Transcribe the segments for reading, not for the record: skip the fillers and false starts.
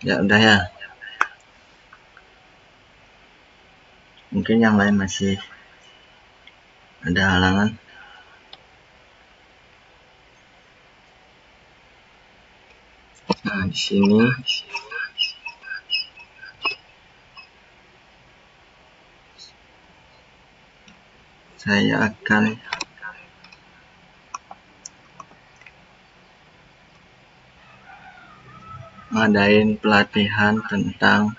Ya udah ya. Mungkin yang lain masih ada halangan. Nah, di sini saya akan ngadain pelatihan tentang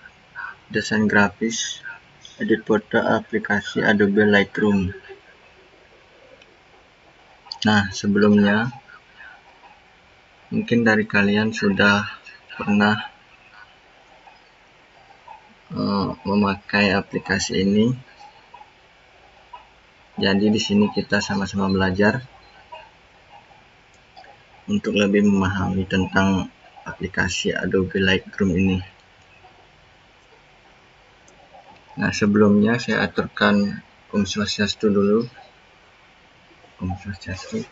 desain grafis, edit foto aplikasi Adobe Lightroom. Nah, sebelumnya mungkin dari kalian sudah pernah memakai aplikasi ini. Jadi di sini kita sama-sama belajar untuk lebih memahami tentang aplikasi Adobe Lightroom ini. Nah, sebelumnya saya aturkan Om Swastiastu dulu. Om Swastiastu.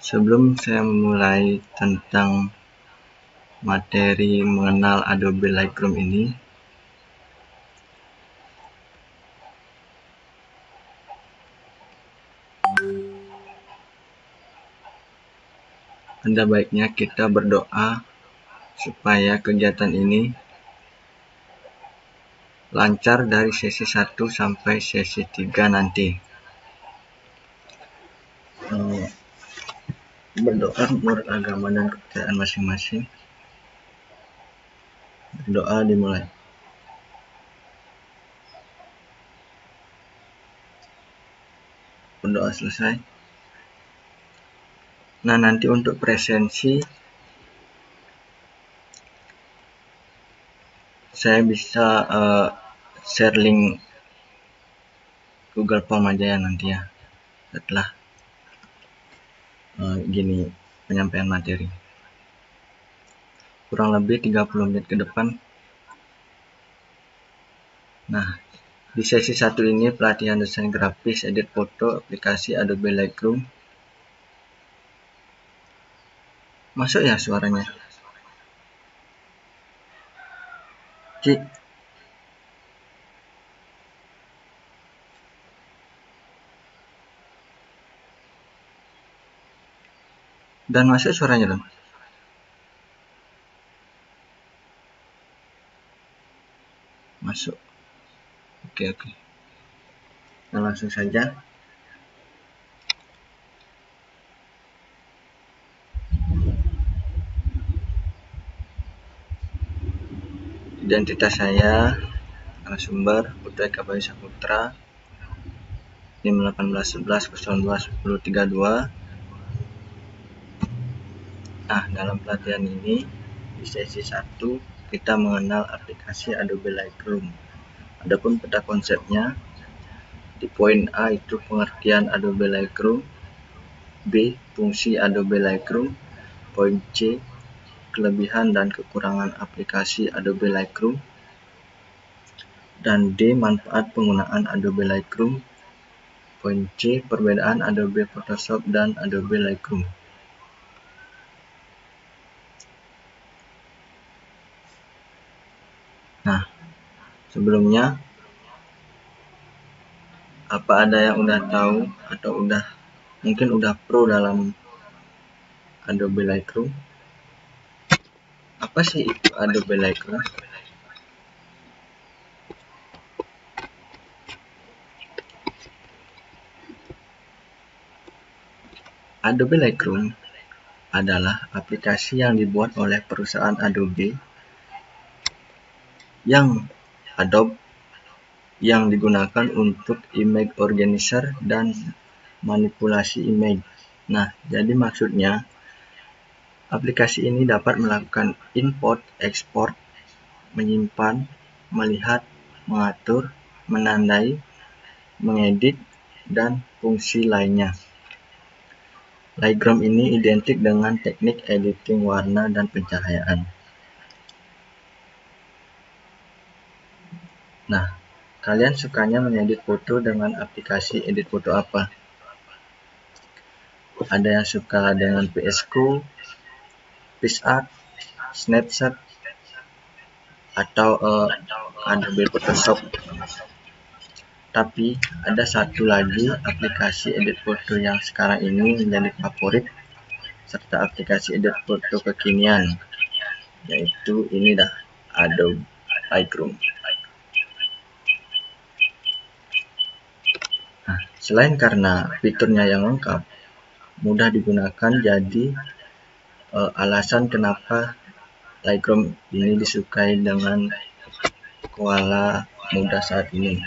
Sebelum saya memulai tentang materi mengenal Adobe Lightroom ini, ada baiknya kita berdoa supaya kegiatan ini lancar dari sesi 1 sampai sesi 3 nanti. Berdoa menurut agama dan kepercayaan masing-masing. Berdoa dimulai. Berdoa selesai. Nah, nanti untuk presensi saya bisa share link Google Form aja ya nanti ya, setelah gini penyampaian materi. Kurang lebih 30 menit ke depan. Nah, di sesi 1 ini pelatihan desain grafis, edit foto, aplikasi Adobe Lightroom. Masuk ya suaranya? Cik. Dan masuk suaranya dong? Masuk. Oke. Nah, langsung saja. Identitas saya, narasumber Putra Eka Bayu Saputra, NIM 1811021032. Nah, dalam pelatihan ini di sesi 1 kita mengenal aplikasi Adobe Lightroom. Adapun peta konsepnya di poin A itu pengertian Adobe Lightroom, B fungsi Adobe Lightroom, poin C kelebihan dan kekurangan aplikasi Adobe Lightroom, dan D manfaat penggunaan Adobe Lightroom, poin C perbedaan Adobe Photoshop dan Adobe Lightroom. Nah, sebelumnya apa ada yang udah tahu atau mungkin udah pro dalam Adobe Lightroom? Apa sih itu Adobe Lightroom? Adobe Lightroom adalah aplikasi yang dibuat oleh perusahaan Adobe yang digunakan untuk image organizer dan manipulasi image. Nah, jadi maksudnya aplikasi ini dapat melakukan import, ekspor, menyimpan, melihat, mengatur, menandai, mengedit, dan fungsi lainnya. Lightroom ini identik dengan teknik editing warna dan pencahayaan. Nah, kalian sukanya mengedit foto dengan aplikasi edit foto apa? Ada yang suka dengan VS Code, PixArt, Snapchat atau Adobe Photoshop. Tapi ada satu lagi aplikasi edit foto yang sekarang ini menjadi favorit serta aplikasi edit foto kekinian, yaitu ini dah, Adobe Lightroom. Nah, selain karena fiturnya yang lengkap, mudah digunakan, jadi alasan kenapa Lightroom ini disukai dengan koala muda saat ini.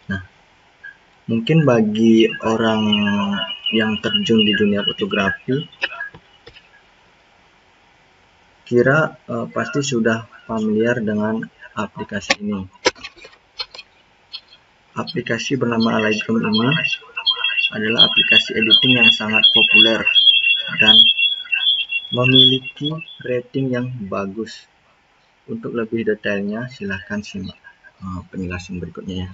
Nah, mungkin bagi orang yang terjun di dunia fotografi, kira pasti sudah familiar dengan aplikasi ini. Aplikasi bernama Lightroom ini adalah aplikasi editing yang sangat populer dan memiliki rating yang bagus. Untuk lebih detailnya silahkan simak penjelasan berikutnya ya.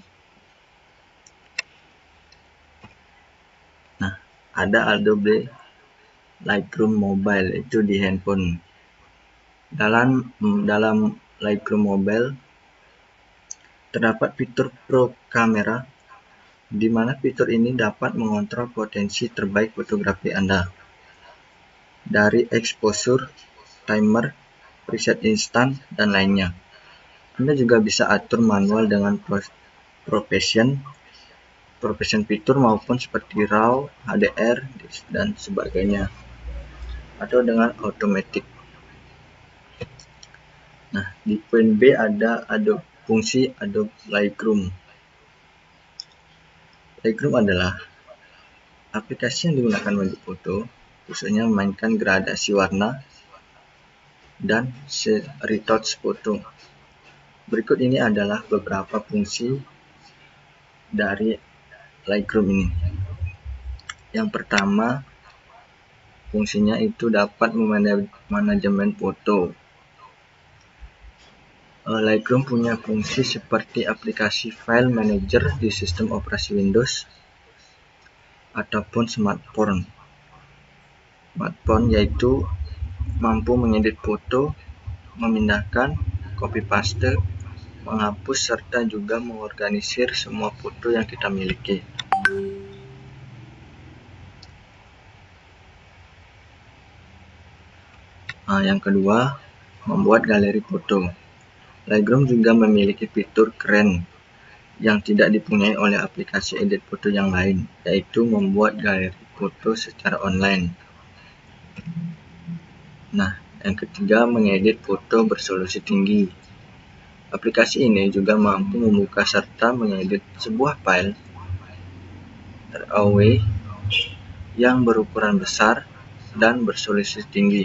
Nah, ada Adobe Lightroom Mobile, itu di handphone. Dalam Lightroom Mobile terdapat fitur Pro Camera, di mana fitur ini dapat mengontrol potensi terbaik fotografi Anda. Dari exposure, timer, preset instan, dan lainnya. Anda juga bisa atur manual dengan profession fitur maupun seperti RAW, HDR, dan sebagainya, atau dengan automatic. Nah, di poin B ada fungsi Adobe Lightroom. Lightroom adalah aplikasi yang digunakan untuk foto, khususnya memainkan gradasi warna dan retouch foto. Berikut ini adalah beberapa fungsi dari Lightroom ini. Yang pertama, fungsinya itu dapat manajemen foto. Lightroom punya fungsi seperti aplikasi file manager di sistem operasi Windows ataupun smartphone, yaitu mampu mengedit foto, memindahkan, copy paste, menghapus, serta juga mengorganisir semua foto yang kita miliki. Yang kedua, membuat galeri foto. Lightroom juga memiliki fitur keren yang tidak dipunyai oleh aplikasi edit foto yang lain, yaitu membuat galeri foto secara online. Nah, yang ketiga, mengedit foto bersolusi tinggi. Aplikasi ini juga mampu membuka serta mengedit sebuah file RAW yang berukuran besar dan bersolusi tinggi.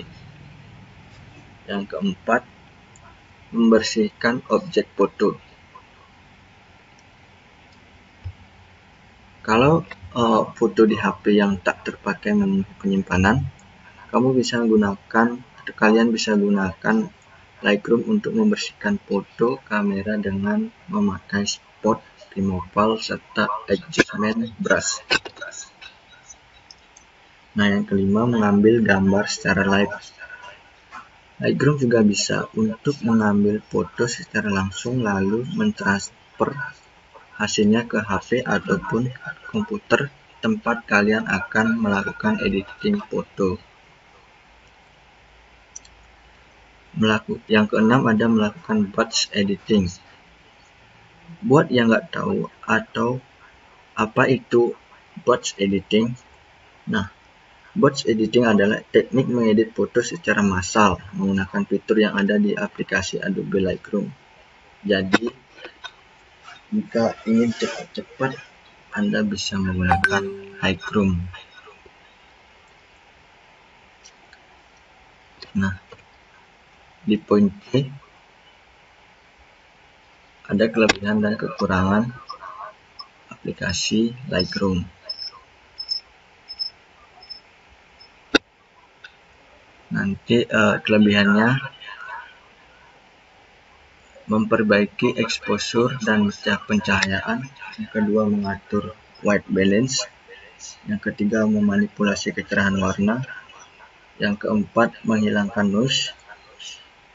Yang keempat, membersihkan objek foto. Kalau foto di HP yang tak terpakai penyimpanan, kalian bisa gunakan Lightroom untuk membersihkan foto kamera dengan memakai spot removal serta adjustment brush. Nah, yang kelima, mengambil gambar secara live. Lightroom juga bisa untuk mengambil foto secara langsung lalu mentransfer hasilnya ke HP ataupun komputer tempat kalian akan melakukan editing foto. Yang keenam ada melakukan batch editing. Buat yang nggak tahu atau apa itu batch editing, nah, batch editing adalah teknik mengedit foto secara massal menggunakan fitur yang ada di aplikasi Adobe Lightroom. Jadi, jika ingin cepat-cepat, Anda bisa menggunakan Lightroom. Nah, di poin B ada kelebihan dan kekurangan aplikasi Lightroom. Nanti kelebihannya memperbaiki exposure dan pencahayaan, yang kedua mengatur white balance, yang ketiga memanipulasi kecerahan warna, Yang keempat, menghilangkan noise.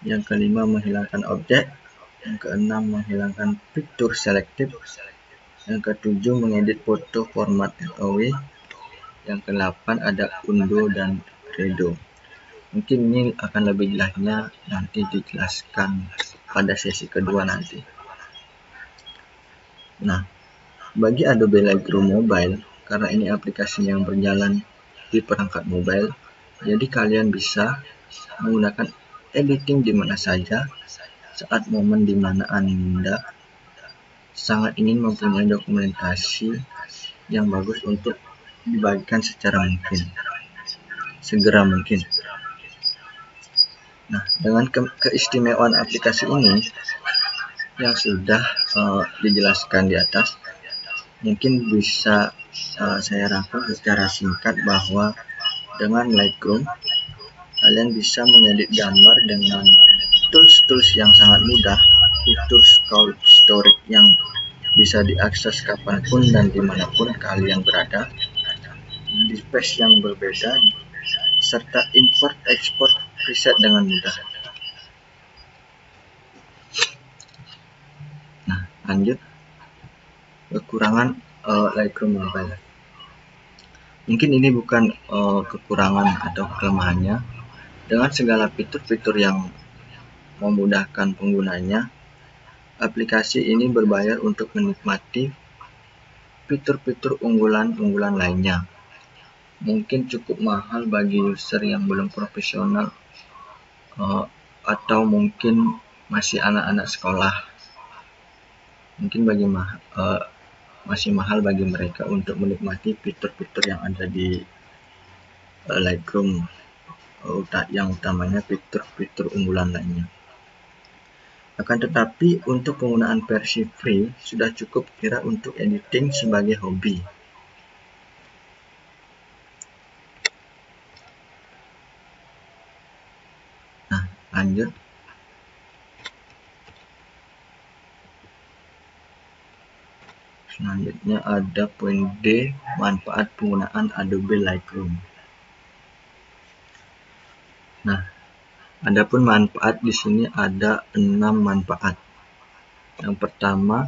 Yang kelima, menghilangkan objek. Yang keenam, menghilangkan fitur selektif. Yang ketujuh, mengedit foto format RAW. Yang kedelapan, ada undo dan redo. Mungkin ini akan lebih jelasnya nanti dijelaskan pada sesi kedua nanti. Nah, bagi Adobe Lightroom Mobile, karena ini aplikasi yang berjalan di perangkat mobile, jadi kalian bisa menggunakan editing di mana saja saat momen di mana Anda sangat ingin mempunyai dokumentasi yang bagus untuk dibagikan secara segera mungkin. Nah, dengan keistimewaan aplikasi ini yang sudah dijelaskan di atas, mungkin bisa saya rangkum secara singkat bahwa dengan Lightroom kalian bisa mengedit gambar dengan tools-tools yang sangat mudah, fitur cloud storage yang bisa diakses kapanpun dan dimanapun kalian berada, di space yang berbeda, serta import-export preset dengan mudah. Nah, lanjut kekurangan Lightroom Mobile. Mungkin ini bukan kekurangan atau kelemahannya. Dengan segala fitur-fitur yang memudahkan penggunanya, aplikasi ini berbayar untuk menikmati fitur-fitur unggulan-unggulan lainnya. Mungkin cukup mahal bagi user yang belum profesional atau mungkin masih anak-anak sekolah. Mungkin masih mahal bagi mereka untuk menikmati fitur-fitur yang ada di Lightroom, yang utamanya fitur-fitur unggulan lainnya. Akan tetapi untuk penggunaan versi free sudah cukup kira untuk editing sebagai hobi. Nah, lanjut. Selanjutnya ada poin D, manfaat penggunaan Adobe Lightroom. Nah, adapun manfaat di sini ada 6 manfaat. Yang pertama,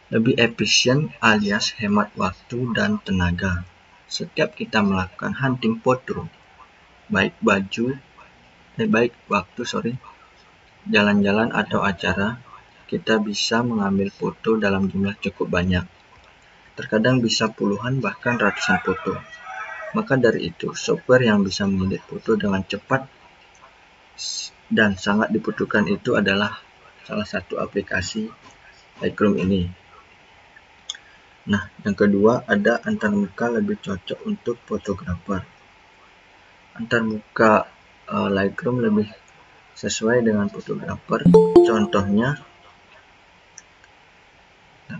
lebih efisien alias hemat waktu dan tenaga. Setiap kita melakukan hunting foto, baik jalan-jalan atau acara, kita bisa mengambil foto dalam jumlah cukup banyak. Terkadang bisa puluhan bahkan ratusan foto. Maka dari itu, software yang bisa mengedit foto dengan cepat dan sangat dibutuhkan itu adalah salah satu aplikasi Lightroom ini. Nah, yang kedua ada antarmuka lebih cocok untuk fotografer. Antarmuka Lightroom lebih sesuai dengan fotografer. Contohnya,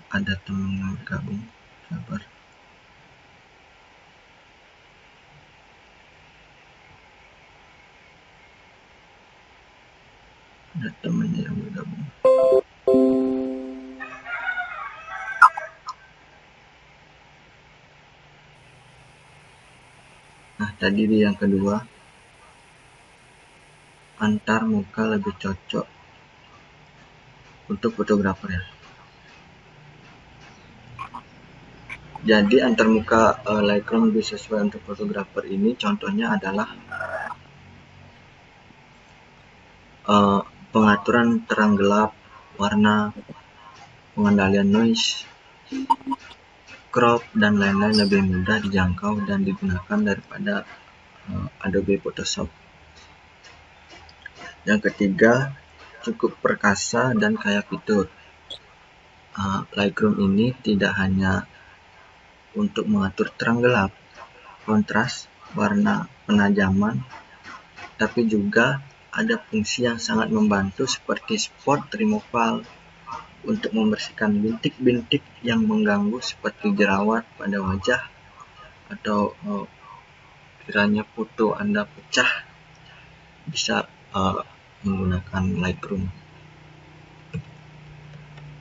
ada teman yang bergabung, sabar. Ada temannya yang bergabung. Nah, tadi di yang kedua, antarmuka lebih cocok untuk fotografer ya. Jadi antarmuka Lightroom lebih sesuai untuk fotografer ini contohnya adalah pengaturan terang gelap, warna, pengendalian noise, crop, dan lain-lain lebih mudah dijangkau dan digunakan daripada Adobe Photoshop. Yang ketiga, cukup perkasa dan kaya fitur. Lightroom ini tidak hanya untuk mengatur terang gelap, kontras, warna, penajaman, tapi juga ada fungsi yang sangat membantu seperti spot removal untuk membersihkan bintik-bintik yang mengganggu seperti jerawat pada wajah atau kiranya foto Anda pecah, bisa menggunakan Lightroom.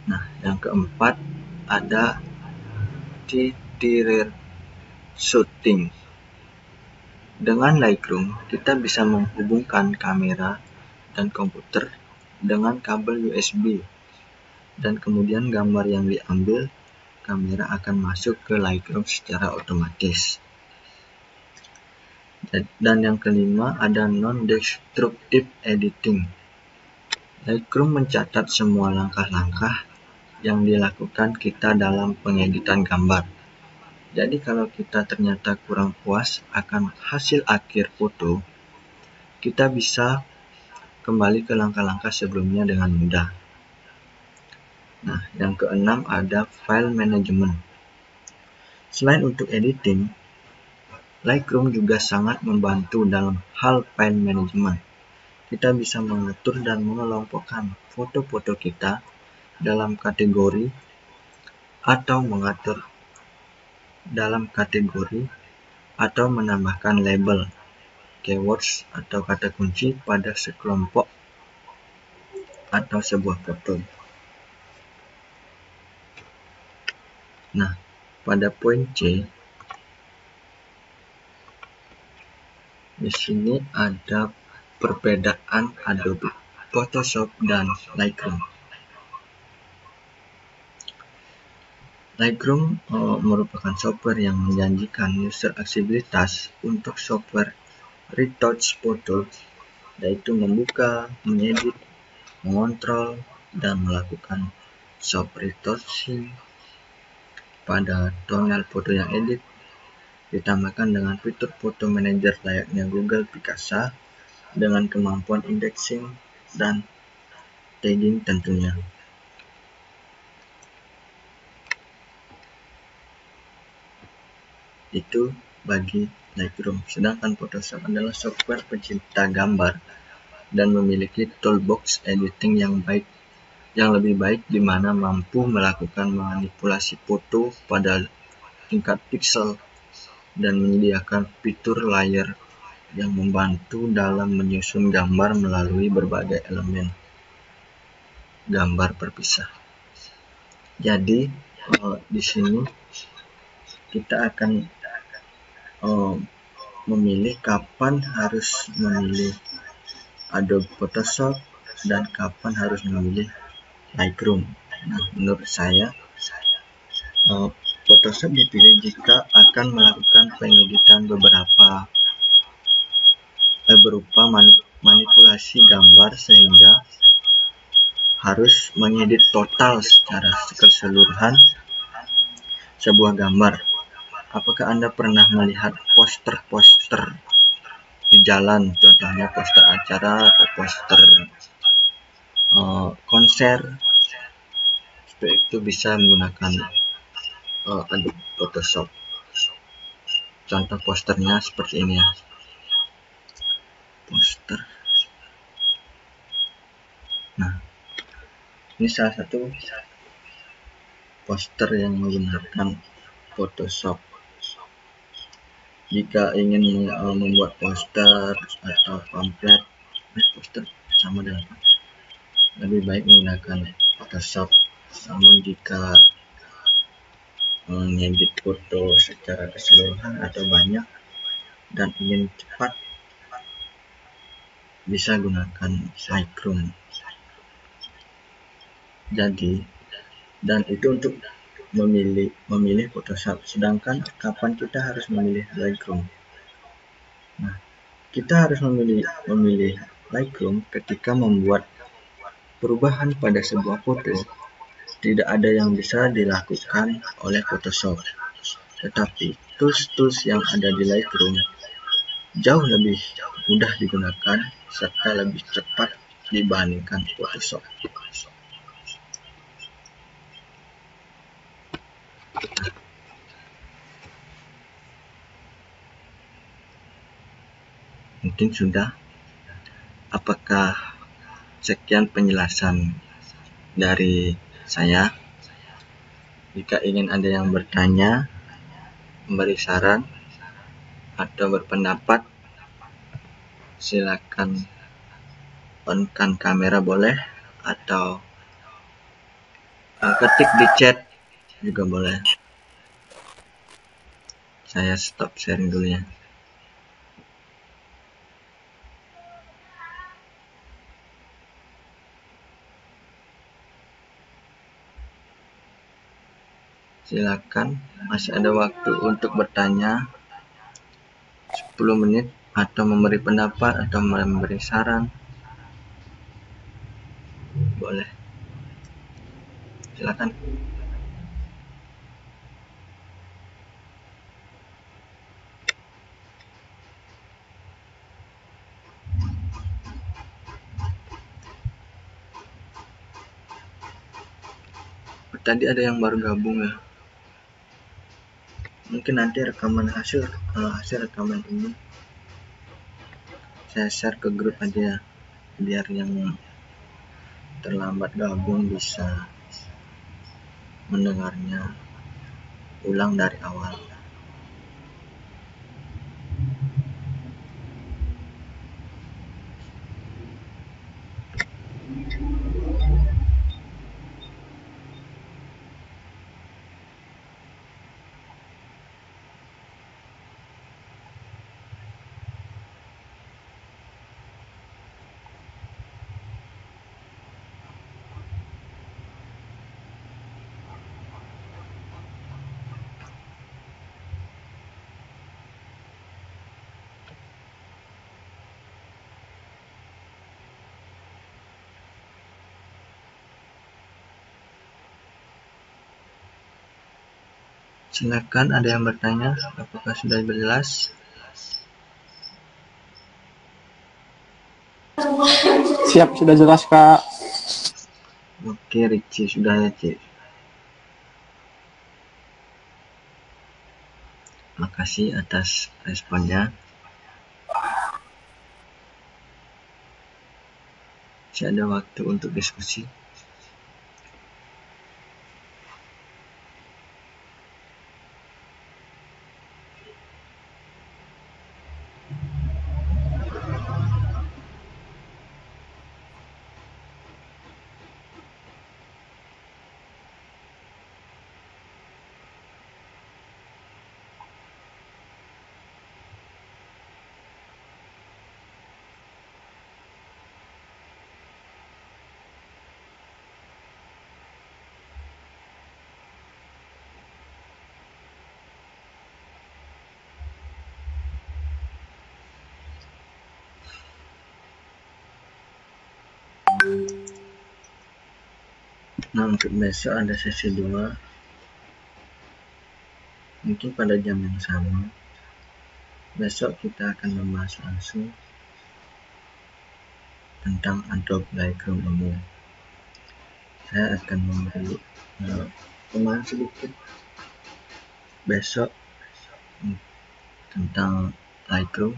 Nah, yang keempat ada di rear shooting. Dengan Lightroom, kita bisa menghubungkan kamera dan komputer dengan kabel USB, dan kemudian gambar yang diambil kamera akan masuk ke Lightroom secara otomatis. Dan yang kelima ada non-destructive editing. Lightroom mencatat semua langkah-langkah yang dilakukan kita dalam pengeditan gambar. Jadi kalau kita ternyata kurang puas akan hasil akhir foto, kita bisa kembali ke langkah-langkah sebelumnya dengan mudah. Nah, yang keenam ada file management. Selain untuk editing, Lightroom juga sangat membantu dalam hal file management. Kita bisa mengatur dan mengelompokkan foto-foto kita dalam kategori atau mengatur dalam kategori atau menambahkan label, keywords atau kata kunci pada sekelompok atau sebuah foto. Nah, pada poin C, di sini ada perbedaan Adobe Photoshop dan Lightroom. Lightroom merupakan software yang menjanjikan user aksesibilitas untuk software retouch foto, yaitu membuka, mengedit, mengontrol, dan melakukan soft retouching pada thumbnail foto yang edit, ditambahkan dengan fitur foto manager layaknya Google Picasa dengan kemampuan indexing dan tagging tentunya. Itu bagi Lightroom. Sedangkan Photoshop adalah software pencipta gambar dan memiliki toolbox editing yang lebih baik, di mana mampu melakukan manipulasi foto pada tingkat pixel dan menyediakan fitur layer yang membantu dalam menyusun gambar melalui berbagai elemen gambar terpisah. Jadi di sini kita akan memilih kapan harus memilih Adobe Photoshop dan kapan harus memilih Lightroom. Nah, menurut saya Photoshop dipilih jika akan melakukan pengeditan berupa manipulasi gambar, sehingga harus mengedit total secara keseluruhan sebuah gambar. Apakah Anda pernah melihat poster-poster di jalan, contohnya poster acara atau poster konser? Seperti itu bisa menggunakan Adobe Photoshop. Contoh posternya seperti ini ya. Poster. Nah, ini salah satu poster yang menggunakan Photoshop. Jika ingin membuat poster atau pamflet, poster sama dengan lebih baik menggunakan Photoshop. Namun jika mengedit foto secara keseluruhan atau banyak dan ingin cepat, bisa gunakan Lightroom. Jadi, dan itu untuk memilih Photoshop. Sedangkan kapan kita harus memilih Lightroom? Nah, kita harus memilih Lightroom ketika membuat perubahan pada sebuah foto. Tidak ada yang bisa dilakukan oleh Photoshop, tetapi tools-tools yang ada di Lightroom jauh lebih mudah digunakan serta lebih cepat dibandingkan Photoshop. Mungkin sudah. Apakah sekian penjelasan dari saya? Jika ingin ada yang bertanya, memberi saran, atau berpendapat, silakan on-kan kamera boleh, atau ketik di chat juga boleh. Saya stop sharing dulu ya. Silakan, masih ada waktu untuk bertanya 10 menit atau memberi pendapat atau memberi saran. Boleh. Silakan. Tadi ada yang baru gabung ya. Mungkin nanti hasil rekaman ini saya share ke grup aja, biar yang terlambat gabung bisa mendengarnya ulang dari awal. Silakan, ada yang bertanya, apakah sudah jelas? Siap, sudah jelas Kak. Oke, Ricci, sudah ya, Cik. Makasih atas responnya. Masih ada waktu untuk diskusi. Nah, untuk besok ada sesi 2, mungkin pada jam yang sama. Besok kita akan membahas langsung tentang Adobe Lightroom umum. Saya akan memberi pemahaman sedikit besok tentang Lightroom,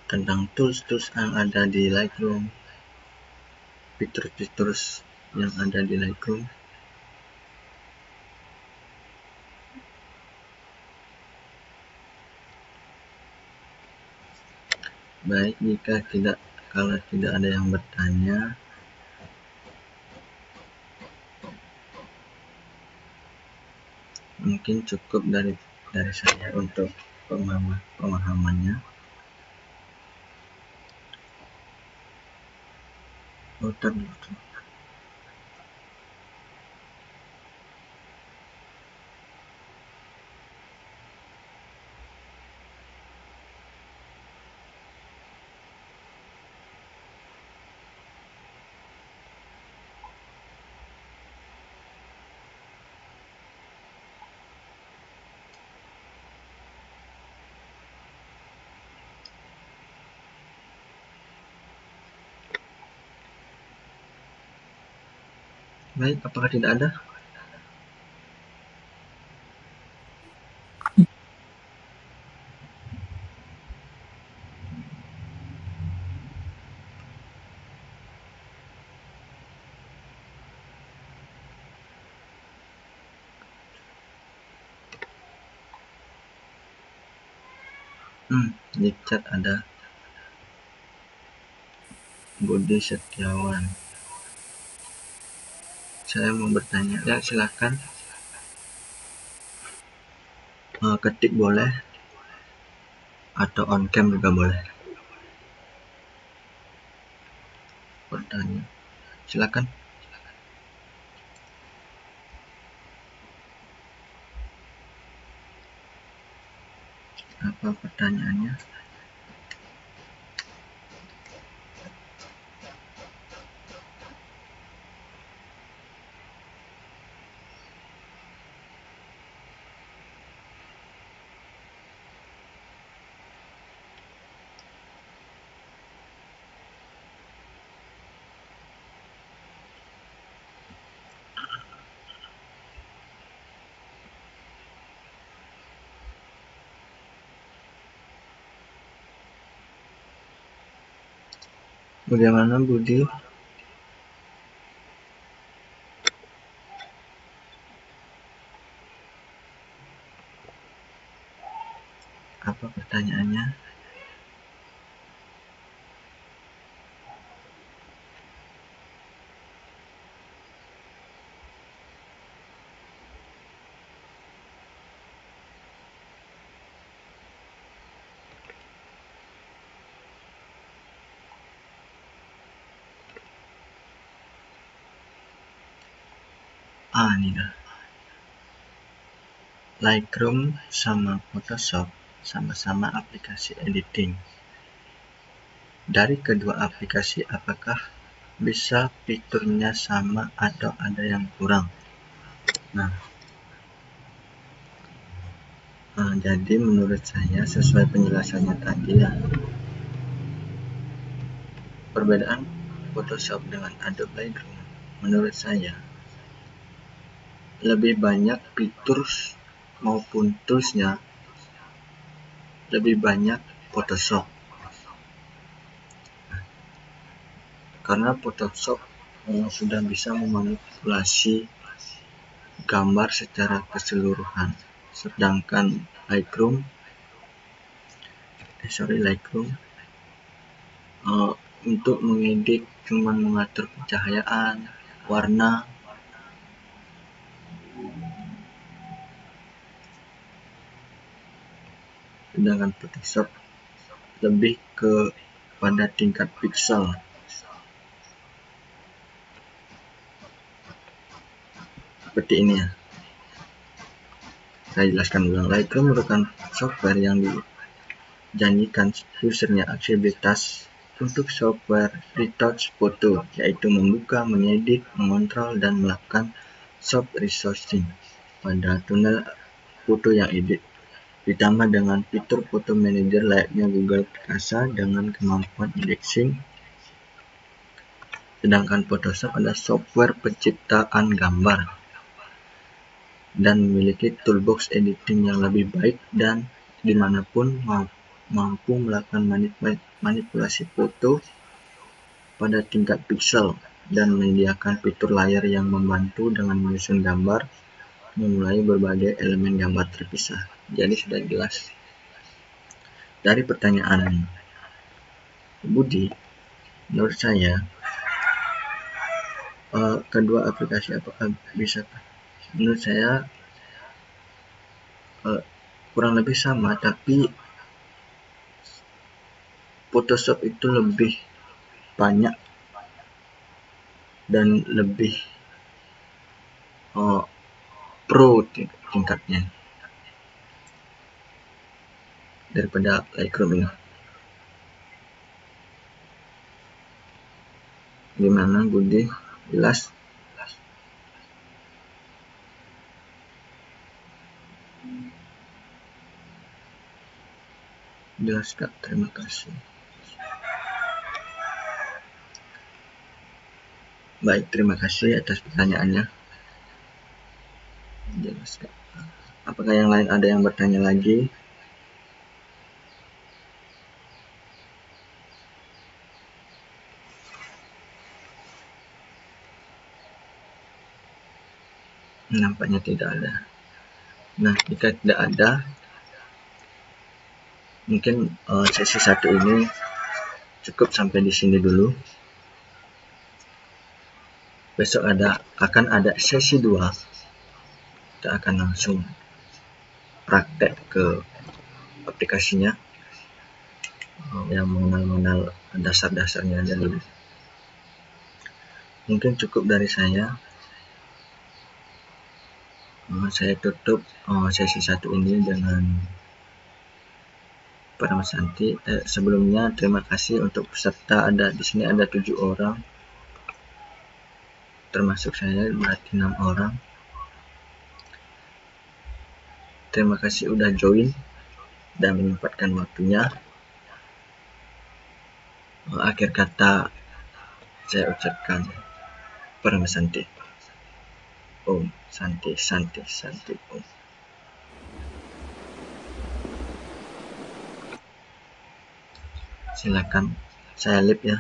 tentang tools-tools yang ada di Lightroom, fitur-fitur yang ada di Lightroom. Baik, kalau tidak ada yang bertanya, mungkin cukup dari saya untuk pemahamannya. Baik, apakah tidak ada? Di chat ada Budi Setiawan. Saya mau bertanya, ya silakan. Ketik boleh, atau on cam juga boleh. Bertanya, silakan. Apa pertanyaannya? Bagaimana Budi? Apa pertanyaannya? Ini dah. Lightroom sama Photoshop sama-sama aplikasi editing. Dari kedua aplikasi, apakah bisa fiturnya sama atau ada yang kurang? Jadi menurut saya sesuai penjelasannya tadi ya, perbedaan Photoshop dengan Adobe Lightroom menurut saya lebih banyak fitur maupun toolsnya lebih banyak Photoshop, karena Photoshop sudah bisa memanipulasi gambar secara keseluruhan, sedangkan Lightroom untuk mengedit cuman mengatur pencahayaan, warna, sedangkan Photoshop lebih pada tingkat pixel. Seperti ini ya. Saya jelaskan ulang. Lightroom merupakan software yang dijanjikan usernya aksesibilitas untuk software retouch foto, yaitu membuka, mengedit, mengontrol, dan melakukan soft resourcing pada tunnel foto yang edit. Ditambah dengan fitur foto manager layaknya Google Picasa dengan kemampuan indexing. Sedangkan Photoshop adalah software penciptaan gambar dan memiliki toolbox editing yang lebih baik dan dimanapun mampu melakukan manipulasi foto pada tingkat pixel dan menyediakan fitur layar yang membantu dengan menyusun gambar memulai berbagai elemen gambar terpisah. Jadi sudah jelas. Dari pertanyaan Budi, menurut saya kedua aplikasi apakah bisa? Menurut saya kurang lebih sama, tapi Photoshop itu lebih banyak dan lebih pro tingkatnya daripada Lightroom ini. Gimana Budi? Jelas? Jelas Kak, terima kasih. Baik, terima kasih atas pertanyaannya. Jelas Kak. Apakah yang lain ada yang bertanya lagi? Nampaknya tidak ada. Nah, jika tidak ada, mungkin sesi 1 ini cukup sampai di sini dulu. Besok akan ada sesi 2. Kita akan langsung praktek ke aplikasinya, yang mengenal dasar-dasarnya aja dulu. Mungkin cukup dari saya. Saya tutup sesi 1 ini dengan Para Mas Santi, sebelumnya terima kasih untuk peserta. Di sini ada 7 orang, termasuk saya, berarti 6 orang. Terima kasih udah join dan menyempatkan waktunya. Akhir kata saya ucapkan para Mas Santi. Om Santi Santi Santi Om. Silakan saya live ya.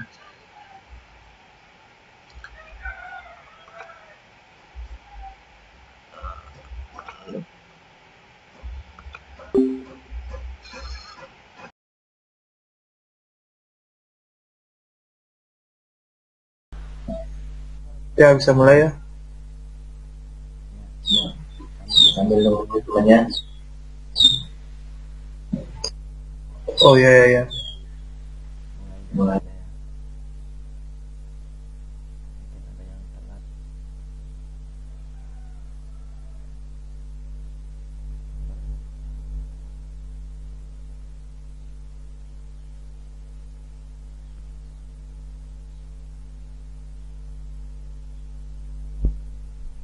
Ya, bisa mulai ya. Sambil nunggu temannya. Oh ya ya ya. Mulai.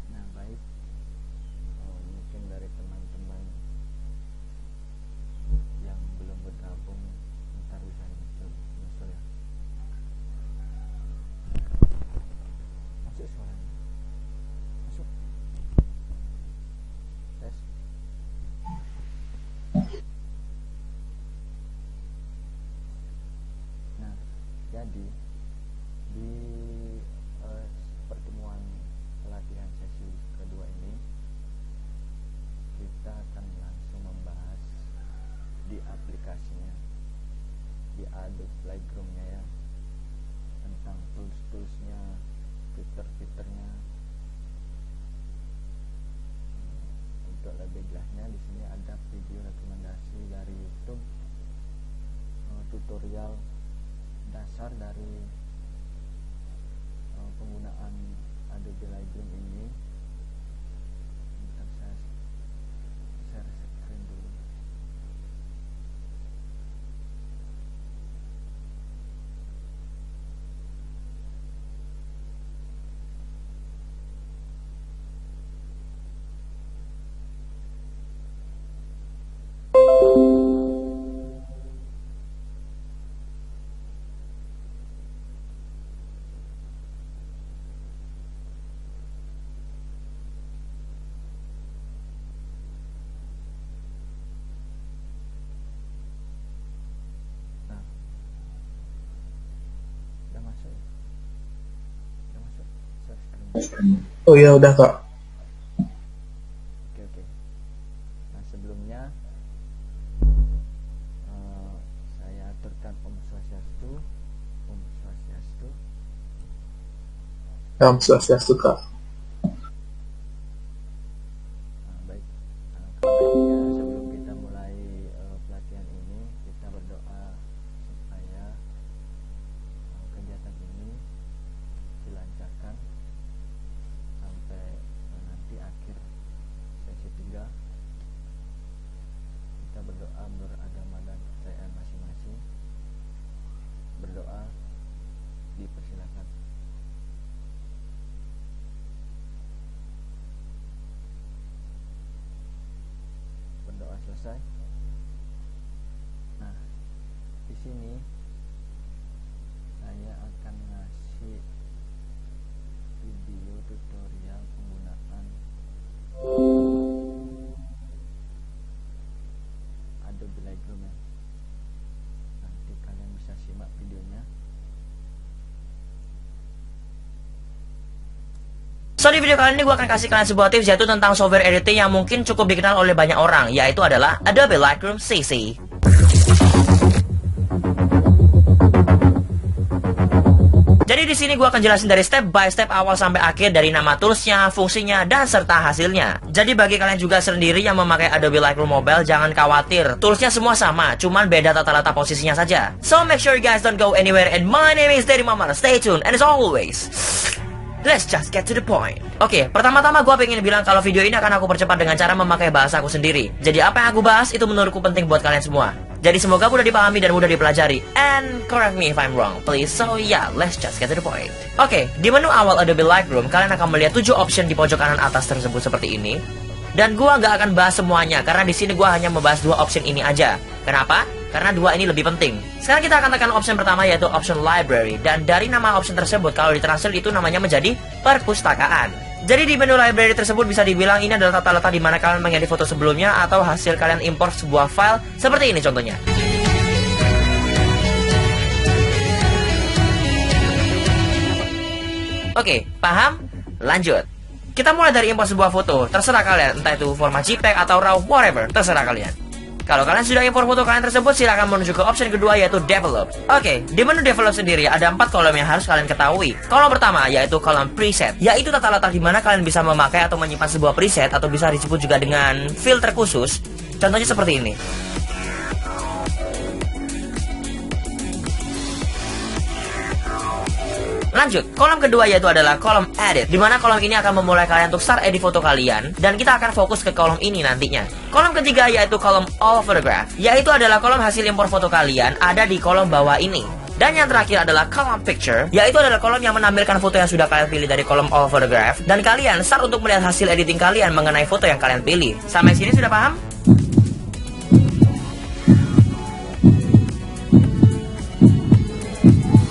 Nah, baik. Mungkin dari teman-teman yang belum bergabung ntar bisa nyusul ya. Masuk suaranya. Masuk. Tes. Nah, jadi di pertemuan pelatihan sesi kedua ini kita akan langsung membahas di aplikasinya, di Adobe Lightroom-nya ya, tentang tools-toolsnya, fitur-fiturnya. Untuk lebih jelasnya di sini ada video rekomendasi dari YouTube, tutorial dasar dari penggunaan Adobe Lightroom ini. Bentar, saya share screen dulu. Nah, udah masuk ya? Udah masuk share screen. Oh ya udah Kak. Oke. Nah, sebelumnya saya aturkan Om Swastiastu. Om Swastiastu. Swastiastu Kak. Nah, baik. Baiknya sebelum kita mulai pelatihan ini, kita berdoa supaya kegiatan ini dilancarkan sampai nanti akhir sesi 3. Kita berdoa beragama dan kepercayaan masing-masing. Berdoa dipersilakan. Berdoa selesai. Nah, di sini saya akan ngasih video tutorial penggunaan Adobe Lightroom ya. Nanti kalian bisa simak videonya. So di video kali ini gue akan kasih kalian sebuah tips, yaitu tentang software editing yang mungkin cukup dikenal oleh banyak orang, yaitu adalah Adobe Lightroom CC. Jadi di sini gue akan jelasin dari step by step awal sampai akhir, dari nama toolsnya, fungsinya, dan serta hasilnya. Jadi bagi kalian juga sendiri yang memakai Adobe Lightroom Mobile, jangan khawatir, toolsnya semua sama, cuman beda tata letak posisinya saja. So make sure you guys don't go anywhere, and my name is Daddy Mama. Stay tuned, and as always, let's just get to the point. Oke, pertama-tama gue pengen bilang kalau video ini akan aku percepat dengan cara memakai bahasa aku sendiri. Jadi apa yang aku bahas itu menurutku penting buat kalian semua. Jadi semoga mudah dipahami dan mudah dipelajari. And correct me if I'm wrong, please. So yeah, let's just get to the point. Oke, di menu awal Adobe Lightroom, kalian akan melihat 7 option di pojok kanan atas tersebut seperti ini. Dan gua nggak akan bahas semuanya, karena di sini gua hanya membahas 2 option ini aja. Kenapa? Karena 2 ini lebih penting. Sekarang kita akan tekan option pertama, yaitu option library. Dan dari nama option tersebut, kalau ditranslate itu namanya menjadi perpustakaan. Jadi di menu library tersebut bisa dibilang ini adalah tata letak di mana kalian mengedit foto sebelumnya atau hasil kalian import sebuah file seperti ini contohnya. Oke, paham? Lanjut. Kita mulai dari import sebuah foto, terserah kalian, entah itu format JPEG atau RAW, whatever, terserah kalian. Kalau kalian sudah import foto kalian tersebut, silakan menuju ke option kedua, yaitu Develop. Oke, di menu Develop sendiri ada 4 kolom yang harus kalian ketahui. Kolom pertama yaitu kolom Preset, yaitu tata letak di mana kalian bisa memakai atau menyimpan sebuah preset atau bisa disebut juga dengan filter khusus. Contohnya seperti ini. Lanjut, kolom kedua yaitu adalah kolom Edit, di mana kolom ini akan memulai kalian untuk start edit foto kalian, dan kita akan fokus ke kolom ini nantinya. Kolom ketiga yaitu kolom All Photograph, yaitu adalah kolom hasil impor foto kalian ada di kolom bawah ini. Dan yang terakhir adalah kolom Picture, yaitu adalah kolom yang menampilkan foto yang sudah kalian pilih dari kolom All Photograph, dan kalian start untuk melihat hasil editing kalian mengenai foto yang kalian pilih. Sampai sini sudah paham?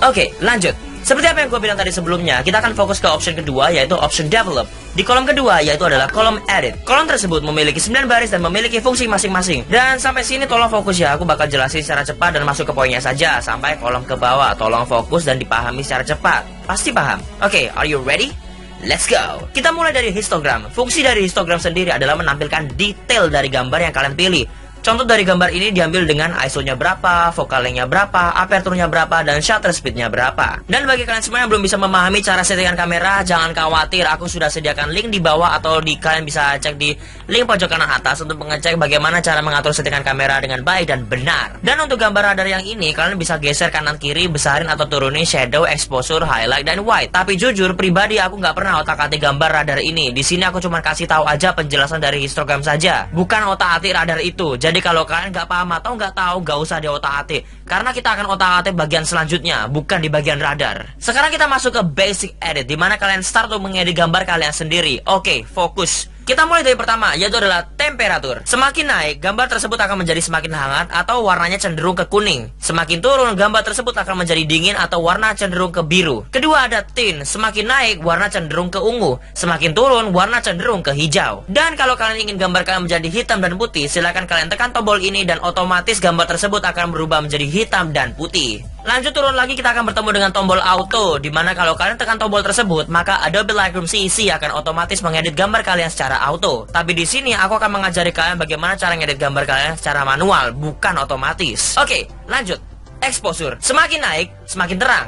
Oke, lanjut. Seperti apa yang gue bilang tadi sebelumnya, kita akan fokus ke option kedua, yaitu option Develop. Di kolom kedua, yaitu adalah kolom Edit. Kolom tersebut memiliki 9 baris dan memiliki fungsi masing-masing. Dan sampai sini tolong fokus ya, aku bakal jelasin secara cepat dan masuk ke poinnya saja. Sampai kolom ke bawah, tolong fokus dan dipahami secara cepat. Pasti paham? Oke, are you ready? Let's go! Kita mulai dari histogram. Fungsi dari histogram sendiri adalah menampilkan detail dari gambar yang kalian pilih. Contoh dari gambar ini diambil dengan ISO-nya berapa, focal length-nya berapa, aperture-nya berapa, dan shutter speed-nya berapa. Dan bagi kalian semua yang belum bisa memahami cara settingan kamera, jangan khawatir, aku sudah sediakan link di bawah atau kalian bisa cek di link pojok kanan atas untuk mengecek bagaimana cara mengatur settingan kamera dengan baik dan benar. Dan untuk gambar radar yang ini, kalian bisa geser kanan kiri, besarin atau turunin shadow, exposure, highlight, dan white. Tapi jujur, pribadi aku nggak pernah otak-atik gambar radar ini. Di sini aku cuma kasih tahu aja penjelasan dari histogram saja, bukan otak-atik radar itu. Jadi kalau kalian nggak paham atau nggak tahu, nggak usah di otak-atik, karena kita akan otak-atik bagian selanjutnya, bukan di bagian radar. Sekarang kita masuk ke basic edit, dimana kalian start untuk mengedit gambar kalian sendiri. Oke, fokus. Kita mulai dari pertama, yaitu adalah temperatur. Semakin naik, gambar tersebut akan menjadi semakin hangat atau warnanya cenderung ke kuning. Semakin turun, gambar tersebut akan menjadi dingin atau warna cenderung ke biru. Kedua ada tint. Semakin naik, warna cenderung ke ungu. Semakin turun, warna cenderung ke hijau. Dan kalau kalian ingin gambar kalian menjadi hitam dan putih, silakan kalian tekan tombol ini dan otomatis gambar tersebut akan berubah menjadi hitam dan putih. Lanjut turun lagi, kita akan bertemu dengan tombol auto, dimana kalau kalian tekan tombol tersebut, maka Adobe Lightroom CC akan otomatis mengedit gambar kalian secara auto. Tapi di sini aku akan mengajari kalian bagaimana cara ngedit gambar kalian secara manual, bukan otomatis. Oke, lanjut. Exposure. Semakin naik, semakin terang.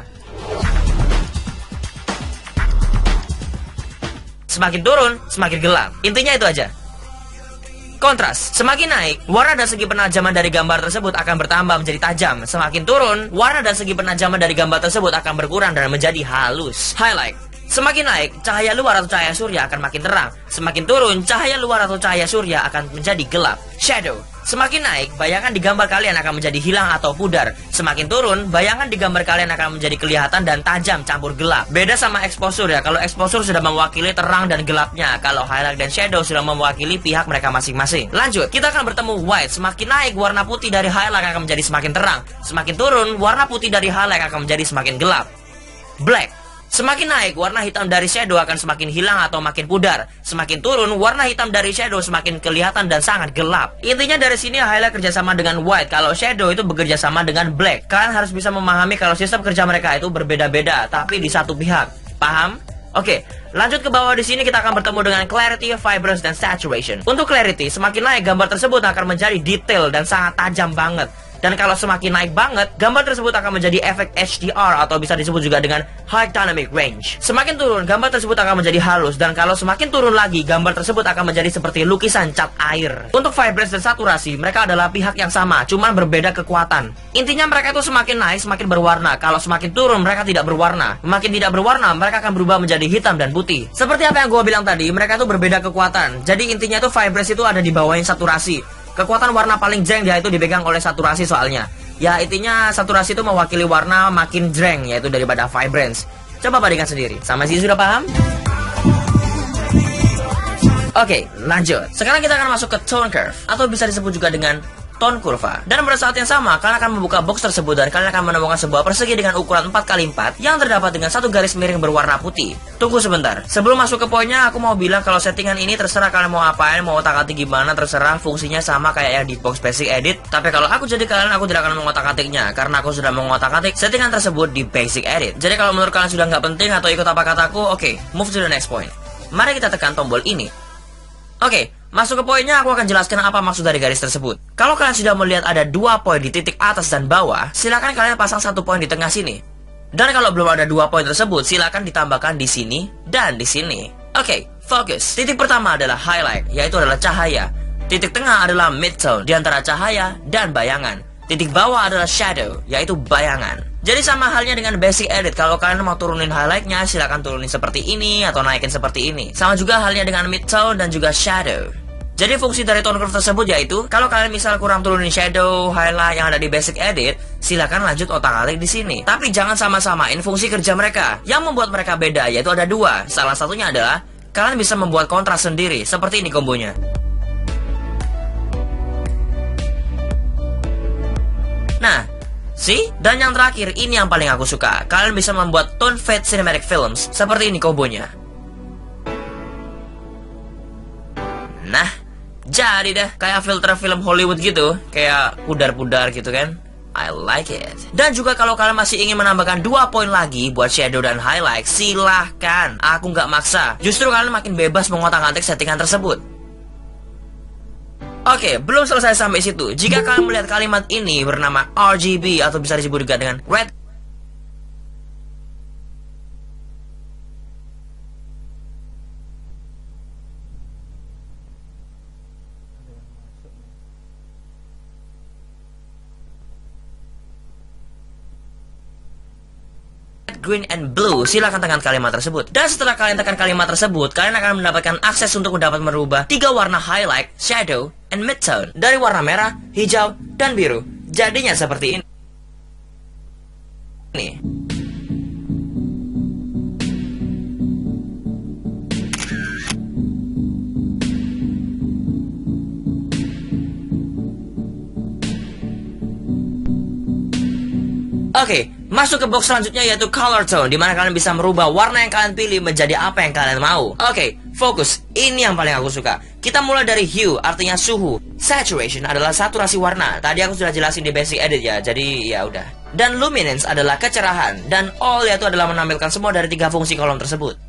Semakin turun, semakin gelap. Intinya itu aja. Kontras. Semakin naik, warna dan segi penajaman dari gambar tersebut akan bertambah menjadi tajam. Semakin turun, warna dan segi penajaman dari gambar tersebut akan berkurang dan menjadi halus. Highlight. Semakin naik, cahaya luar atau cahaya surya akan makin terang. Semakin turun, cahaya luar atau cahaya surya akan menjadi gelap. Shadow. Semakin naik, bayangan di gambar kalian akan menjadi hilang atau pudar. Semakin turun, bayangan di gambar kalian akan menjadi kelihatan dan tajam campur gelap. Beda sama exposure ya, kalau exposure sudah mewakili terang dan gelapnya. Kalau highlight dan shadow sudah mewakili pihak mereka masing-masing. Lanjut, kita akan bertemu white. Semakin naik, warna putih dari highlight akan menjadi semakin terang. Semakin turun, warna putih dari highlight akan menjadi semakin gelap. Black. Semakin naik, warna hitam dari shadow akan semakin hilang atau makin pudar. Semakin turun, warna hitam dari shadow semakin kelihatan dan sangat gelap. Intinya dari sini highlight kerjasama dengan white, kalau shadow itu bekerja sama dengan black. Kalian harus bisa memahami kalau sistem kerja mereka itu berbeda-beda, tapi di satu pihak. Paham? Oke, lanjut ke bawah. Di sini kita akan bertemu dengan clarity, vibrance, dan saturation. Untuk clarity, semakin naik gambar tersebut akan menjadi detail dan sangat tajam banget. Dan kalau semakin naik banget, gambar tersebut akan menjadi efek HDR atau bisa disebut juga dengan High Dynamic Range. Semakin turun, gambar tersebut akan menjadi halus. Dan kalau semakin turun lagi, gambar tersebut akan menjadi seperti lukisan cat air. Untuk vibrance dan saturasi, mereka adalah pihak yang sama, cuman berbeda kekuatan. Intinya mereka itu semakin naik, semakin berwarna. Kalau semakin turun, mereka tidak berwarna. Makin tidak berwarna, mereka akan berubah menjadi hitam dan putih. Seperti apa yang gue bilang tadi, mereka itu berbeda kekuatan. Jadi intinya itu vibrance itu ada di bawahnya saturasi. Kekuatan warna paling jreng yaitu dipegang oleh saturasi soalnya. Ya intinya saturasi itu mewakili warna makin jreng yaitu daripada vibrance. Coba bandingkan sendiri. Sama sih sudah paham? Oke, lanjut. Sekarang kita akan masuk ke tone curve atau bisa disebut juga dengan tone kurva. Dan pada saat yang sama, kalian akan membuka box tersebut dan kalian akan menemukan sebuah persegi dengan ukuran 4x4 yang terdapat dengan satu garis miring berwarna putih. Tunggu sebentar. Sebelum masuk ke poinnya, aku mau bilang kalau settingan ini terserah kalian mau apain, mau otak-atik gimana, terserah, fungsinya sama kayak yang di box basic edit. Tapi kalau aku jadi kalian, aku tidak akan mengotak-atiknya karena aku sudah mengotak-atik settingan tersebut di basic edit. Jadi kalau menurut kalian sudah nggak penting atau ikut apa kataku, oke, move to the next point. Mari kita tekan tombol ini. Oke, masuk ke poinnya, aku akan jelaskan apa maksud dari garis tersebut. Kalau kalian sudah melihat ada 2 poin di titik atas dan bawah, silakan kalian pasang 1 poin di tengah sini. Dan kalau belum ada 2 poin tersebut, silakan ditambahkan di sini dan di sini. Oke, fokus. Titik pertama adalah highlight, yaitu adalah cahaya. Titik tengah adalah midtone, di antara cahaya dan bayangan. Titik bawah adalah shadow, yaitu bayangan. Jadi sama halnya dengan basic edit, kalau kalian mau turunin highlightnya, silahkan turunin seperti ini atau naikin seperti ini. Sama juga halnya dengan midtone dan juga shadow. Jadi fungsi dari tone curve tersebut yaitu, kalau kalian misal kurang turunin shadow, highlight yang ada di basic edit, silahkan lanjut otak-atik di sini. Tapi jangan sama-samain fungsi kerja mereka. Yang membuat mereka beda yaitu ada 2. Salah satunya adalah, kalian bisa membuat kontras sendiri, seperti ini kombonya. Nah, see? Dan yang terakhir, ini yang paling aku suka. Kalian bisa membuat tone fade cinematic films. Seperti ini kombonya. Nah, jadi deh. Kayak filter film Hollywood gitu. Kayak pudar-pudar gitu kan. I like it. Dan juga kalau kalian masih ingin menambahkan 2 poin lagi buat shadow dan highlight, silahkan. Aku nggak maksa. Justru kalian makin bebas mengotak-atik settingan tersebut. Oke, belum selesai sampai situ. Jika kalian melihat kalimat ini bernama RGB atau bisa disebut juga dengan red green and blue, silahkan tekan kalimat tersebut. Dan setelah kalian tekan kalimat tersebut, kalian akan mendapatkan akses untuk dapat merubah 3 warna highlight, shadow, and midtone dari warna merah, hijau, dan biru. Jadinya seperti ini. Oke, masuk ke box selanjutnya yaitu color tone, dimana kalian bisa merubah warna yang kalian pilih menjadi apa yang kalian mau. Oke, fokus. Ini yang paling aku suka. Kita mulai dari hue, artinya suhu. Saturation adalah saturasi warna. Tadi aku sudah jelasin di basic edit ya, jadi ya udah. Dan luminance adalah kecerahan. Dan all yaitu adalah menampilkan semua dari 3 fungsi kolom tersebut.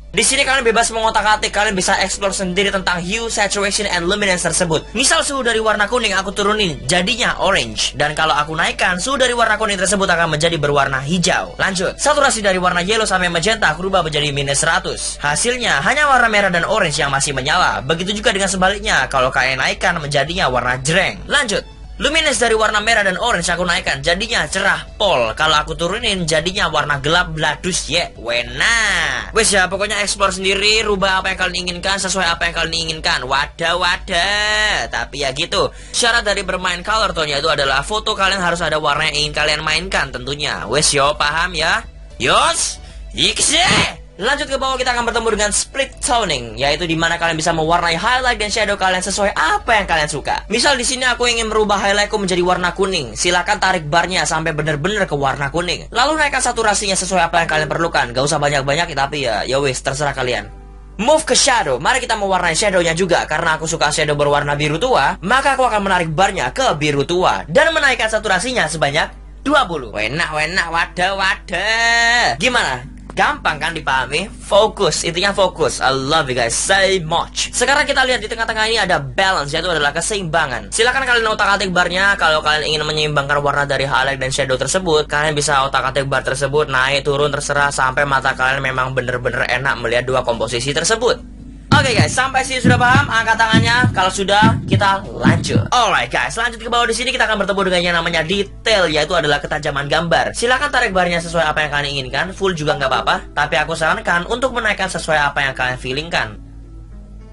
Di sini kalian bebas mengotak-atik, kalian bisa explore sendiri tentang hue, saturation, and luminance tersebut. Misal suhu dari warna kuning aku turunin, jadinya orange. Dan kalau aku naikkan, suhu dari warna kuning tersebut akan menjadi berwarna hijau. Lanjut, saturasi dari warna yellow sampai magenta aku rubah menjadi -100. Hasilnya, hanya warna merah dan orange yang masih menyala. Begitu juga dengan sebaliknya, kalau kalian naikkan menjadinya warna jreng. Lanjut, luminance dari warna merah dan orange aku naikkan, jadinya cerah pol. Kalau aku turunin, jadinya warna gelap bladus ye. Wena. Wes ya, pokoknya explore sendiri, rubah apa yang kalian inginkan sesuai apa yang kalian inginkan. Wadah. Tapi ya gitu. Syarat dari bermain color tone itu adalah foto kalian harus ada warna yang ingin kalian mainkan tentunya. Wes yo, paham ya? Yos, ikse. Lanjut ke bawah, kita akan bertemu dengan split toning, yaitu dimana kalian bisa mewarnai highlight dan shadow kalian sesuai apa yang kalian suka. Misal di sini aku ingin merubah highlightku menjadi warna kuning, silakan tarik barnya sampai benar-benar ke warna kuning. Lalu naikkan saturasinya sesuai apa yang kalian perlukan. Gak usah banyak-banyak, tapi ya wis terserah kalian. Move ke shadow, mari kita mewarnai shadownya juga. Karena aku suka shadow berwarna biru tua, maka aku akan menarik barnya ke biru tua dan menaikkan saturasinya sebanyak 20. Wenak, wadah. Gimana? Gampang kan dipahami? Fokus, intinya fokus. I love you guys so much. Sekarang kita lihat di tengah-tengah ini ada balance, yaitu adalah keseimbangan. Silakan kalian otak-atik barnya. Kalau kalian ingin menyeimbangkan warna dari highlight dan shadow tersebut, kalian bisa otak-atik bar tersebut naik turun terserah sampai mata kalian memang bener-bener enak melihat 2 komposisi tersebut. Oke guys, sampai sini sudah paham? Angkat tangannya. Kalau sudah, kita lanjut. Alright guys, lanjut ke bawah. Di sini kita akan bertemu dengan yang namanya detail, yaitu adalah ketajaman gambar. Silakan tarik barnya sesuai apa yang kalian inginkan. Full juga nggak apa-apa, tapi aku sarankan untuk menaikkan sesuai apa yang kalian feelingkan.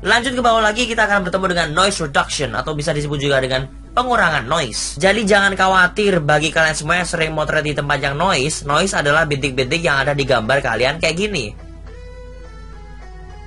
Lanjut ke bawah lagi, kita akan bertemu dengan noise reduction atau bisa disebut juga dengan pengurangan noise. Jadi jangan khawatir bagi kalian semua yang sering motret di tempat yang noise. Noise adalah bintik-bintik yang ada di gambar kalian kayak gini.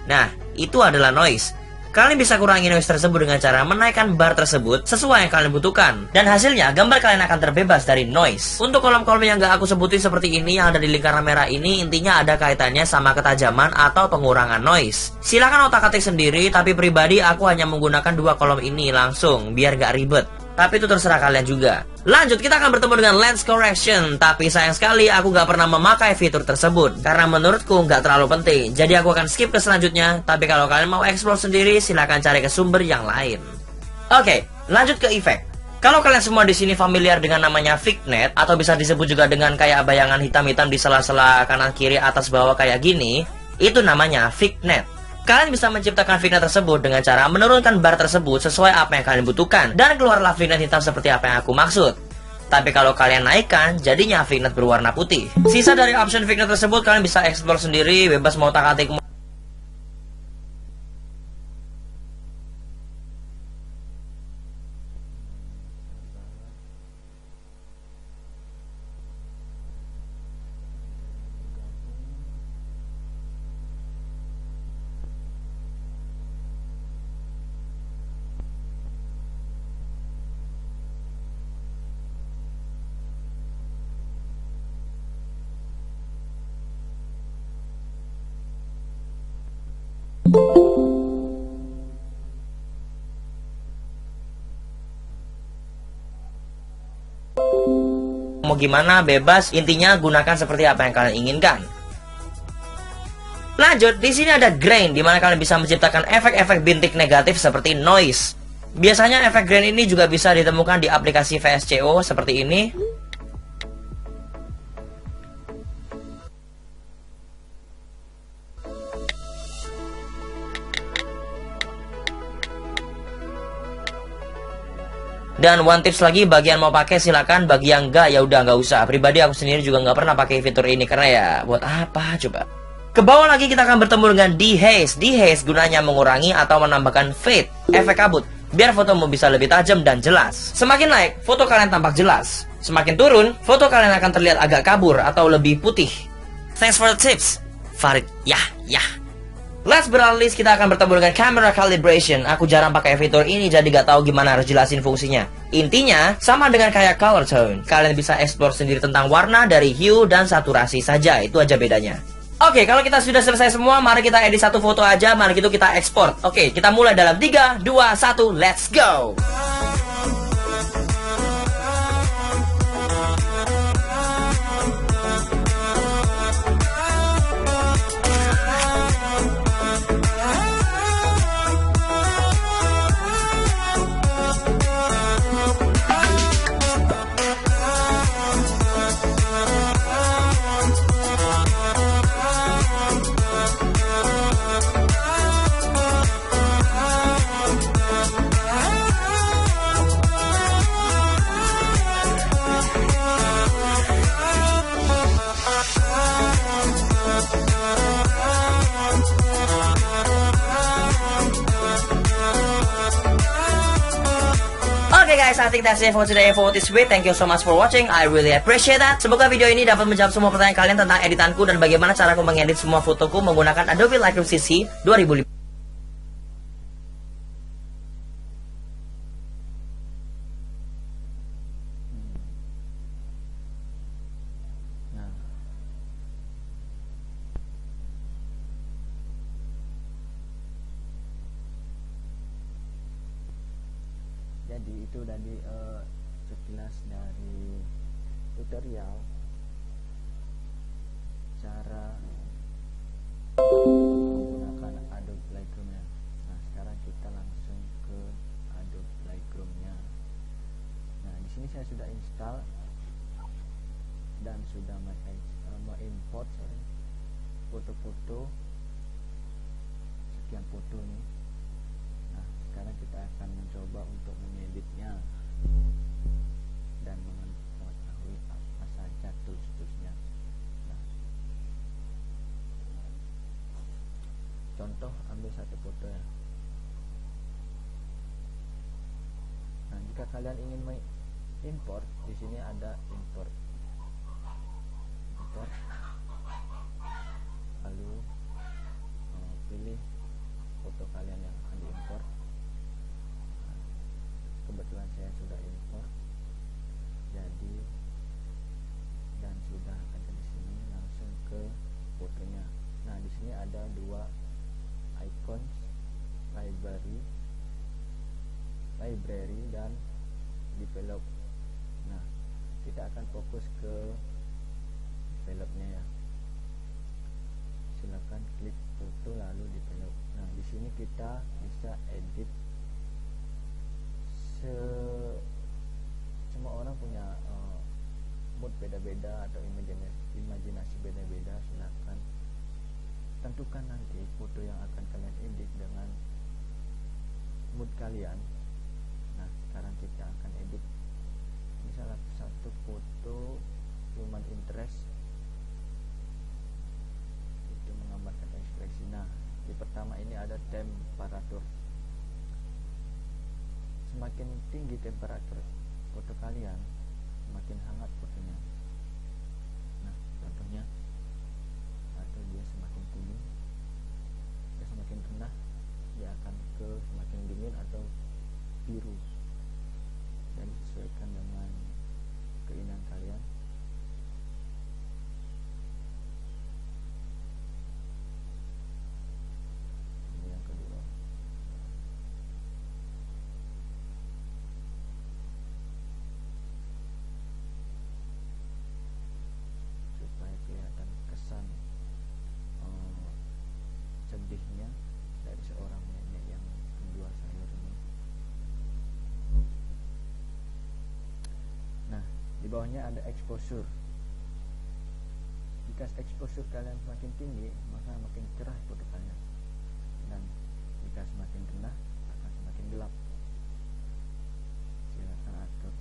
Nah, itu adalah noise. Kalian bisa kurangi noise tersebut dengan cara menaikkan bar tersebut sesuai yang kalian butuhkan. Dan hasilnya, gambar kalian akan terbebas dari noise. Untuk kolom-kolom yang gak aku sebutin seperti ini yang ada di lingkaran merah ini, intinya ada kaitannya sama ketajaman atau pengurangan noise. Silahkan otak-atik sendiri, tapi pribadi aku hanya menggunakan 2 kolom ini langsung, biar gak ribet. Tapi itu terserah kalian juga. Lanjut, kita akan bertemu dengan lens correction. Tapi sayang sekali aku gak pernah memakai fitur tersebut, karena menurutku gak terlalu penting. Jadi aku akan skip ke selanjutnya. Tapi kalau kalian mau explore sendiri, silahkan cari ke sumber yang lain. Oke, lanjut ke efek. Kalau kalian semua di sini familiar dengan namanya vignette, atau bisa disebut juga dengan kayak bayangan hitam-hitam di sela-sela kanan kiri atas bawah kayak gini, itu namanya vignette. Kalian bisa menciptakan vignette tersebut dengan cara menurunkan bar tersebut sesuai apa yang kalian butuhkan, dan keluarlah vignette hitam seperti apa yang aku maksud. Tapi kalau kalian naikkan, jadinya vignette berwarna putih. Sisa dari option vignette tersebut kalian bisa explore sendiri, bebas mau otak-atik. Mau gimana bebas, intinya gunakan seperti apa yang kalian inginkan. Lanjut, di sini ada grain, di mana kalian bisa menciptakan efek-efek bintik negatif seperti noise. Biasanya efek grain ini juga bisa ditemukan di aplikasi VSCO seperti ini. Dan one tips lagi, bagi yang mau pakai silakan, bagi yang enggak ya udah nggak usah. Pribadi aku sendiri juga nggak pernah pakai fitur ini karena ya buat apa coba. Ke bawah lagi kita akan bertemu dengan dehaze. Dehaze gunanya mengurangi atau menambahkan fade, efek kabut, biar fotomu bisa lebih tajam dan jelas. Semakin naik, foto kalian tampak jelas. Semakin turun, foto kalian akan terlihat agak kabur atau lebih putih. Thanks for the tips, Farid. Ya. Last but not least, kita akan bertemu dengan camera calibration. Aku jarang pakai fitur ini, jadi gak tahu gimana harus jelasin fungsinya. Intinya, sama dengan kayak color tone. Kalian bisa explore sendiri tentang warna dari hue dan saturasi saja. Itu aja bedanya. Oke, kalau kita sudah selesai semua, mari kita edit satu foto aja. Mari kita export. Oke, kita mulai dalam 3, 2, 1, let's go! Guys, I think that's it for today for this week. Thank you so much for watching. I really appreciate that. Semoga video ini dapat menjawab semua pertanyaan kalian tentang editanku dan bagaimana caraku mengedit semua fotoku menggunakan Adobe Lightroom CC 2005. Jadi itu tadi sekilas dari tutorial cara menggunakan Adobe Lightroom-nya. Nah, sekarang kita langsung ke Adobe Lightroom-nya. Nah, di sini saya sudah install dan sudah mengimport foto-foto, sekian foto nih. Nah, sekarang kita akan mencoba untuk mengeditnya dan mengetahui apa saja tools-toolsnya. Nah, contoh, ambil satu foto ya. jika kalian ingin mengimport, di sini ada import, lalu pilih foto kalian yang akan diimport. Kebetulan saya sudah import, jadi dan sudah ada di sini, langsung ke fotonya. Nah, di sini ada dua icon, library dan develop. Nah, kita akan fokus ke developnya ya. Silakan klik foto lalu develop. Nah, di sini kita bisa edit. Semua orang punya mood beda-beda atau imajinasi beda-beda. Silakan tentukan nanti foto yang akan kalian edit dengan mood kalian. Nah, sekarang kita akan edit misalnya satu foto human interest, itu menggambarkan ekspresi. Nah, di pertama ini ada temperatur. Semakin tinggi temperatur foto kalian, semakin hangat fotonya. Nah, contohnya, atau dia semakin kuning, dia semakin rendah, dia akan ke semakin dingin atau biru, dan disesuaikan dengan keinginan kalian. Ini yang kedua. Supaya kelihatan kesan sedihnya dari seorang nenek yang menjual sayur ini. Nah, di bawahnya ada exposure. Jika exposure kalian semakin tinggi, maka makin cerah foto kalian, dan jika semakin rendah akan semakin gelap. Silakan atur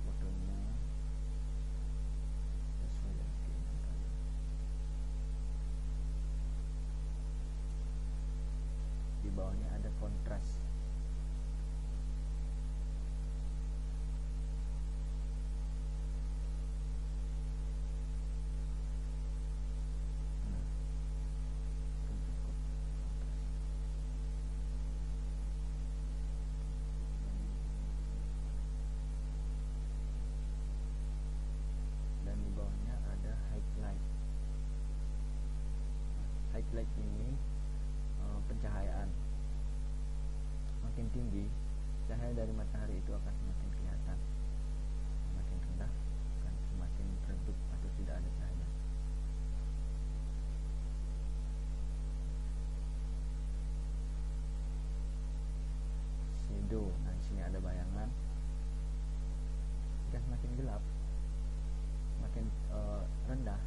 fotonya sesuai dengan keinginan kalian. Di bawahnya ada kontras. Nah, untuk kontras. Dan di bawahnya ada highlight. Highlight ini pencahayaan. Makin tinggi, cahaya dari matahari itu akan semakin kelihatan. Semakin rendah akan semakin redup atau tidak ada cahaya. Shadow. Nah, di sini ada bayangan. Jika semakin gelap, semakin rendah,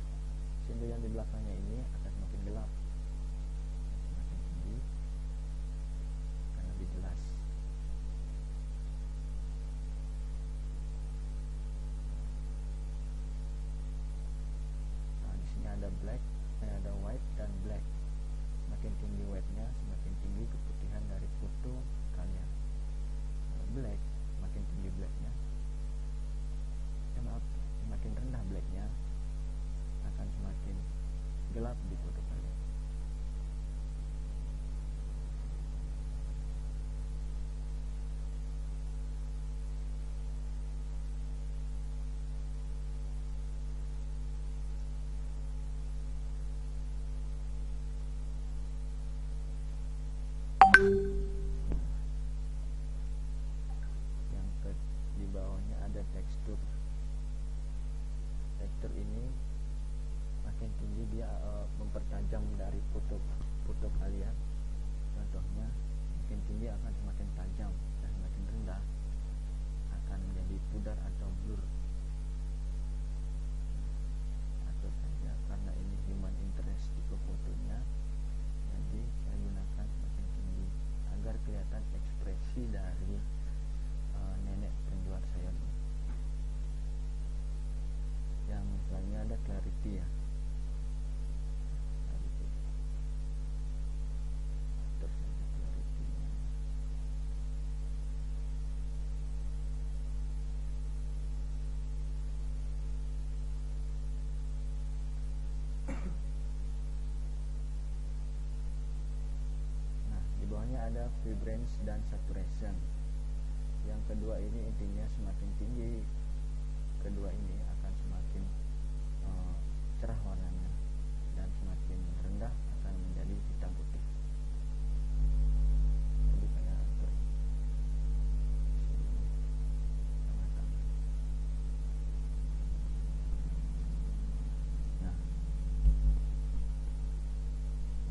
shadow yang di belakangnya ini akan semakin gelap. Semakin tinggi akan lebih jelas. Nah, di sini ada black, ada white dan black. Semakin tinggi white-nya, semakin tinggi keputihan dari foto kalian. Black, semakin tinggi black-nya, semakin rendah black-nya, akan semakin gelap di foto kalian. Di bawahnya ada tekstur. Tekstur ini makin tinggi dia mempertajam dari foto kalian. Contohnya, makin tinggi akan semakin tajam, dan makin rendah akan menjadi pudar atau blur. Atur saja, karena ini human interest tipe fotonya, jadi saya gunakan semakin tinggi ada vibrance dan saturation. Yang kedua ini intinya semakin tinggi kedua ini akan semakin cerah warnanya, dan semakin rendah akan menjadi hitam putih. Jadi kayak untuk sini tengah-tengah. Nah,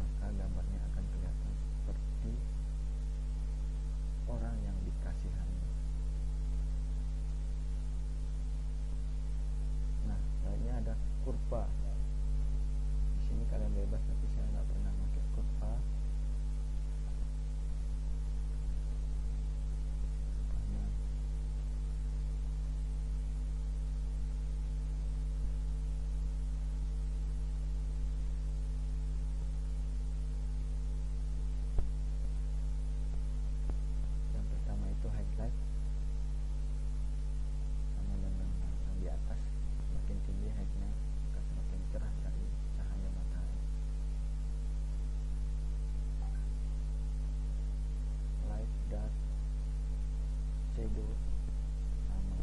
maka gambarnya akan kelihatan seperti orang yang dikasihani. Nah, lainnya ada kurva. Di sini kalian bebas, tapi saya nggak pernah pakai kurva. Kurvanya yang pertama itu highlight, sama dengan yang di atas. Semakin tinggi height-nya maka semakin cerah dari cahaya matahari. Light, dark, shadow sama.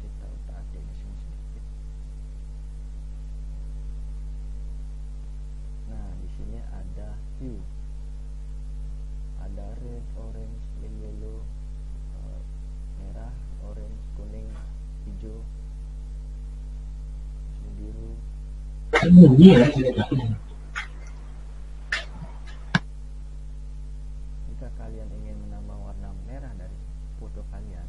Kita utak-atik di sini sedikit. Nah, di sini ada hue, ada red, orange, yellow, merah, orange, kuning, hijau, biru. Jika kalian ingin menambah warna merah dari foto kalian,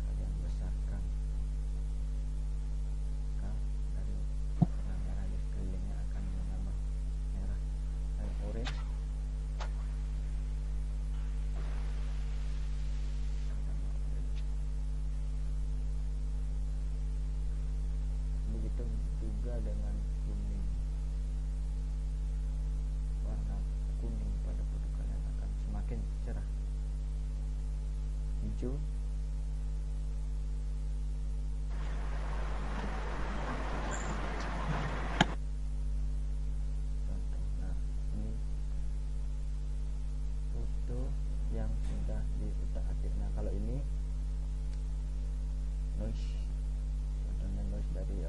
kalian besarkan, maka dari warna merah di sekelilingnya akan menambah merah dan orange. Begitu juga dengan kuning. Warna kuning pada foto kalian akan semakin cerah. Hijau, contoh. Nah, ini foto yang sudah diutak-atik. Nah, kalau ini noise, contohnya noise dari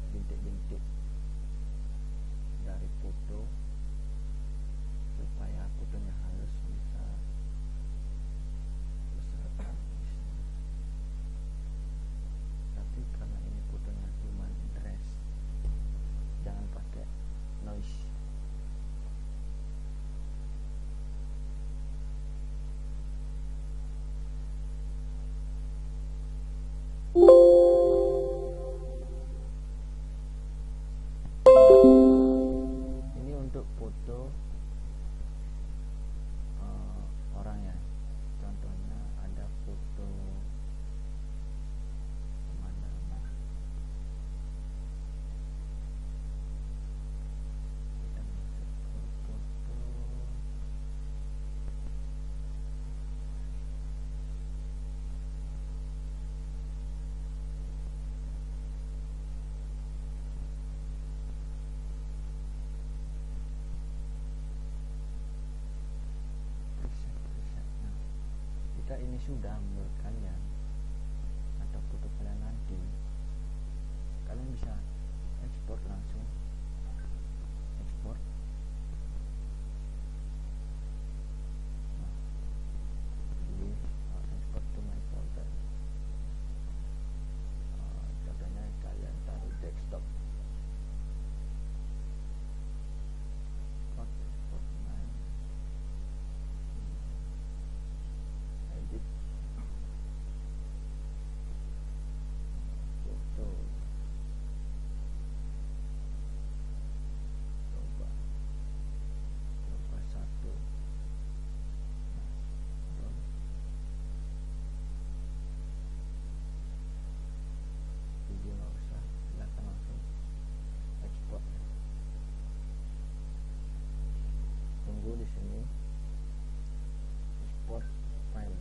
bintik-bintik dari foto, supaya fotonya halus bisa besarkan di sini. Tapi karena ini fotonya cuma dress, jangan pakai noise. Ini untuk foto orangnya. Contohnya ada foto pemandangan. Kita masuk ke foto. Preset-presetnya. Jika ini sudah menurut kalian atau foto kalian nanti, kalian bisa ekspor langsung. Ekspor. Nah, pilih export to my folder. Contohnya kalian taruh desktop. Export my edit foto. Coba satu. Nah, video nggak usah, silakan langsung ekspor. Tunggu di sini, export file.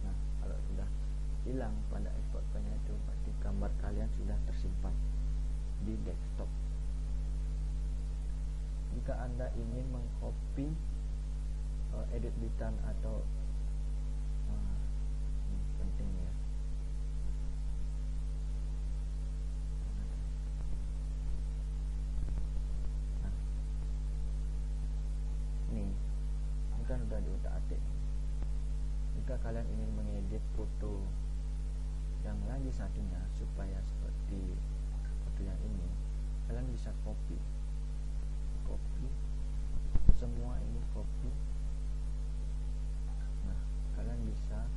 Nah, kalau sudah hilang pada export file itu, berarti gambar kalian sudah tersimpan di desktop. jika Anda ingin mengcopy editan atau ini penting ya. Nah, ini kan udah diutak-atik. Jika kalian ingin mengedit foto yang lagi satunya supaya seperti foto yang ini, kalian bisa copy semua ini, copy. Nah, kalian bisa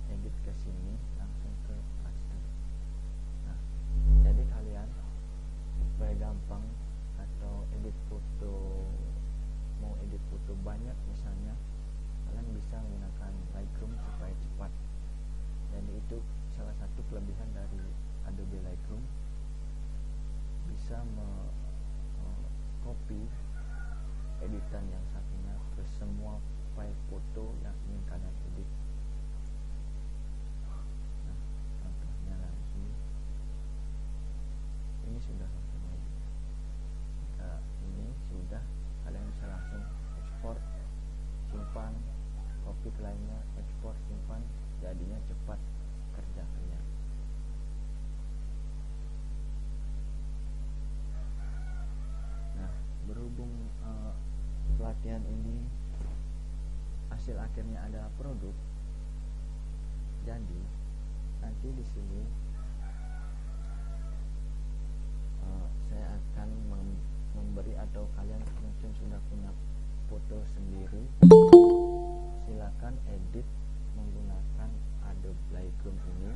edit ke sini, langsung ke paste. Nah, jadi kalian supaya gampang atau edit foto, mau edit foto banyak misalnya, kalian bisa menggunakan Lightroom supaya cepat. Jadi itu salah satu kelebihan dari Adobe Lightroom, bisa copy editan yang satunya ke semua file foto yang ingin kalian edit. Nah, contohnya lagi, ini sudah langsung edit. Jika ini sudah, kalian bisa langsung ekspor, simpan, copy ke lainnya, ekspor, simpan, jadinya cepat kerja kalian. Nah, berhubung pelatihan ini hasil akhirnya adalah produk, jadi nanti di sini saya akan memberi, atau kalian mungkin sudah punya foto sendiri, silakan edit menggunakan Adobe Lightroom ini,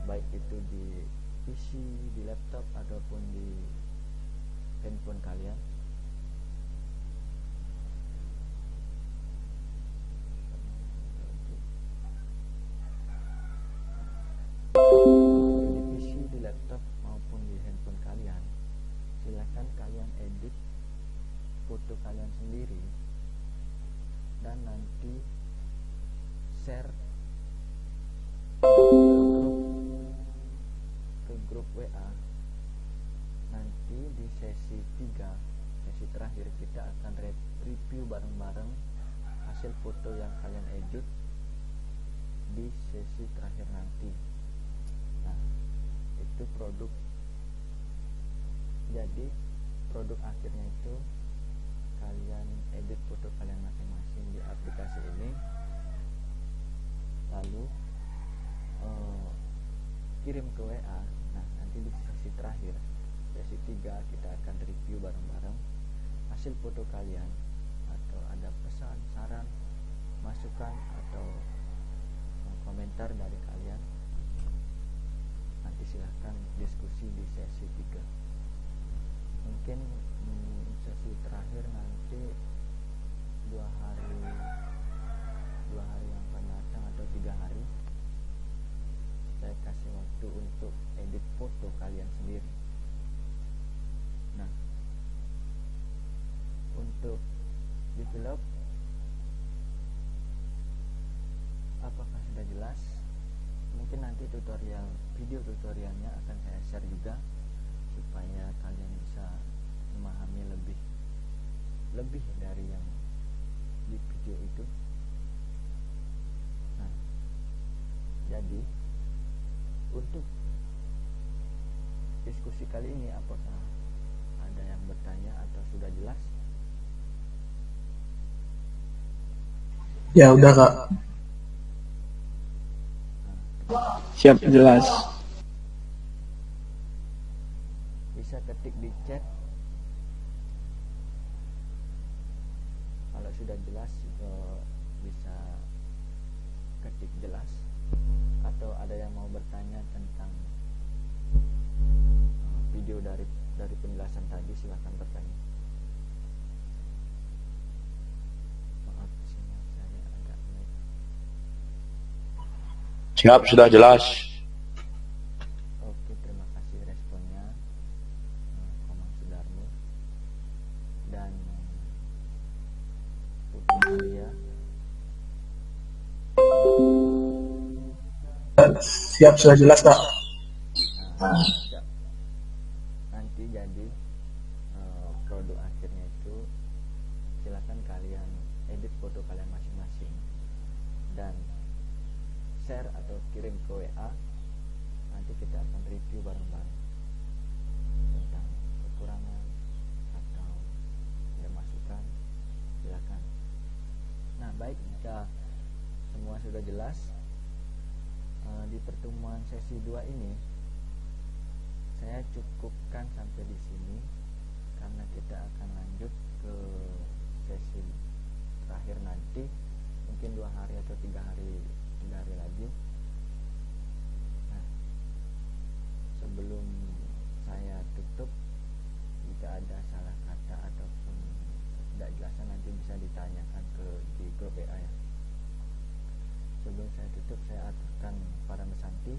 baik itu di PC, di laptop ataupun di handphone kalian. Di PC, di laptop maupun di handphone kalian, silakan kalian edit foto kalian sendiri dan nanti share ke grup WA. Nanti di sesi 3, sesi terakhir, kita akan review bareng-bareng hasil foto yang kalian edit di sesi terakhir nanti. Nah, itu produk. Jadi produk akhirnya itu kalian edit foto kalian masing-masing di aplikasi ini, lalu kirim ke WA. Nah, nanti di sesi terakhir, sesi 3, kita akan review bareng-bareng hasil foto kalian, atau ada pesan, saran, masukan atau komentar dari kalian. Nanti silahkan diskusi di sesi 3. Mungkin sesi terakhir nanti 2 hari yang akan datang atau 3 hari, saya kasih waktu untuk edit foto kalian sendiri. Nah, untuk develop, apakah sudah jelas? Mungkin nanti video tutorialnya akan saya share juga, supaya kalian bisa memahami lebih dari yang di video itu. Nah, jadi untuk diskusi kali ini, apakah ada yang bertanya atau sudah jelas? Ya udah Kak. Siap, jelas. Bisa ketik di chat kalau sudah jelas, bisa ketik jelas, atau ada yang mau bertanya tentang video dari penjelasan tadi, silahkan bertanya. Maaf, sinyal saya agak lag. Siap, sudah jelas. Oke, terima kasih responnya, Komang Sudarmo dan Putri Maria. Siap, sudah jelas Kak. Siap. Nanti jadi produk akhirnya nanti kita akan review bareng-bareng tentang kekurangan atau ya masukan, silakan. Nah, baik, jika semua sudah jelas, di pertemuan sesi 2 ini saya cukupkan sampai di sini karena kita akan lanjut ke sesi terakhir nanti, mungkin 2 hari atau 3 hari lagi. Nah, sebelum saya tutup, jika ada salah kata ataupun tidak jelasan nanti bisa ditanyakan di grup WA ya. Sebelum saya tutup, saya aturkan para Santi.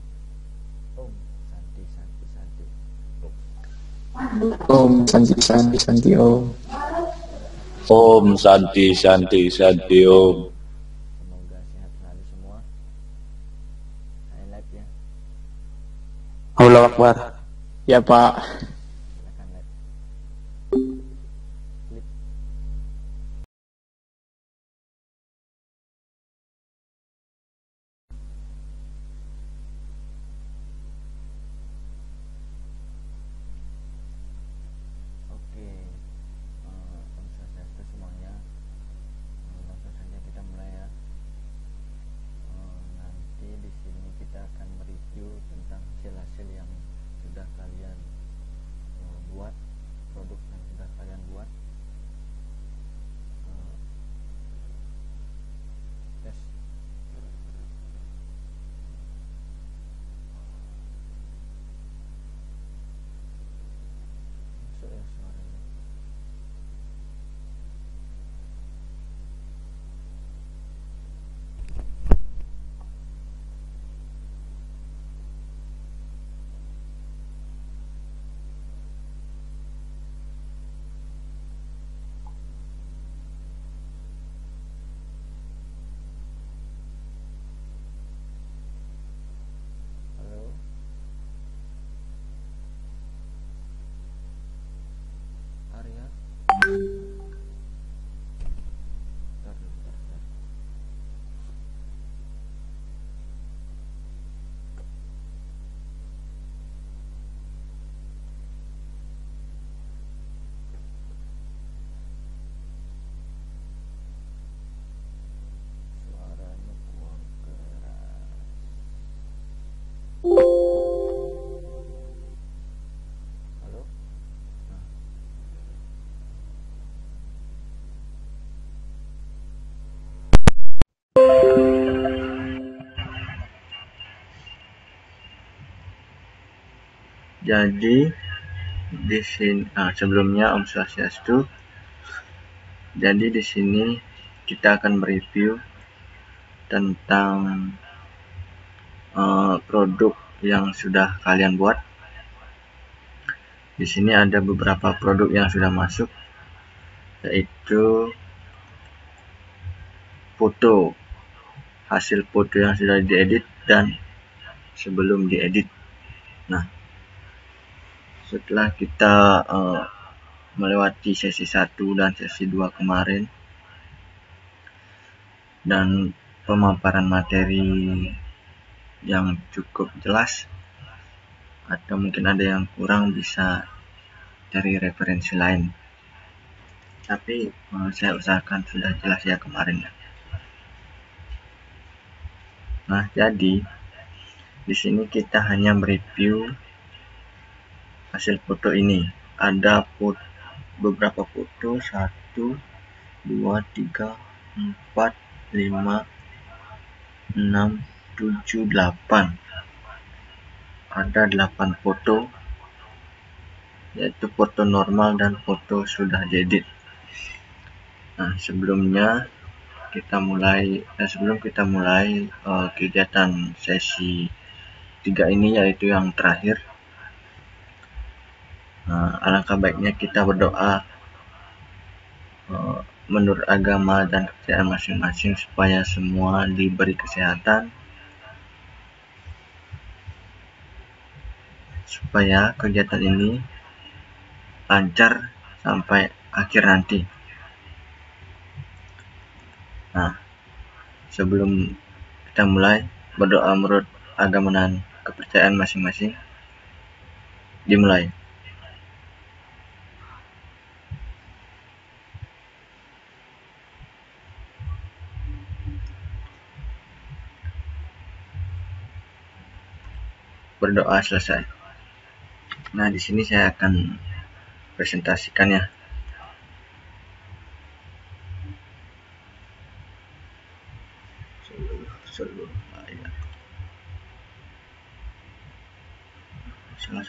Om Santi Santi Santi. Om Santi Santi Santi Om. Om Santi Santi Santi Om. Semoga sehat selalu semua. Saya live ya. Allah Akbar. Ya Pak. Silakan live. Klip. Oke, Om Swastiastu semuanya. Langsung saja kita mulai ya. Nanti di sini kita akan mereview tentang hasil-hasil yang sudah kalian buat, produk yang sudah kalian buat. Tes. Masuk ya suaranya. Halo. Arya. Bentar. Suaranya kurang keras. Halo. Nah. Jadi di sini sebelumnya Om Swastiastu. Jadi di sini kita akan mereview tentang produk yang sudah kalian buat. Di sini ada beberapa produk yang sudah masuk, yaitu foto, hasil foto yang sudah diedit dan sebelum diedit. Nah, setelah kita melewati sesi 1 dan sesi 2 kemarin dan pemaparan materi yang cukup jelas, atau mungkin ada yang kurang, bisa cari referensi lain, tapi saya usahakan sudah jelas ya kemarin ya. Nah, jadi di sini kita hanya mereview hasil foto ini. Ada beberapa foto, 1, 2, 3, 4, 5, 6, 7, 8. Ada 8 foto, yaitu foto normal dan foto sudah diedit. Nah, sebelum kita mulai kegiatan sesi 3 ini, yaitu yang terakhir, alangkah baiknya kita berdoa menurut agama dan kepercayaan masing-masing supaya semua diberi kesehatan, supaya kegiatan ini lancar sampai akhir nanti. Nah, sebelum kita mulai, berdoa menurut agama dan kepercayaan masing-masing. Dimulai. Berdoa selesai. Nah, di sini saya akan presentasikan ya. Seluruh ayat. Salah.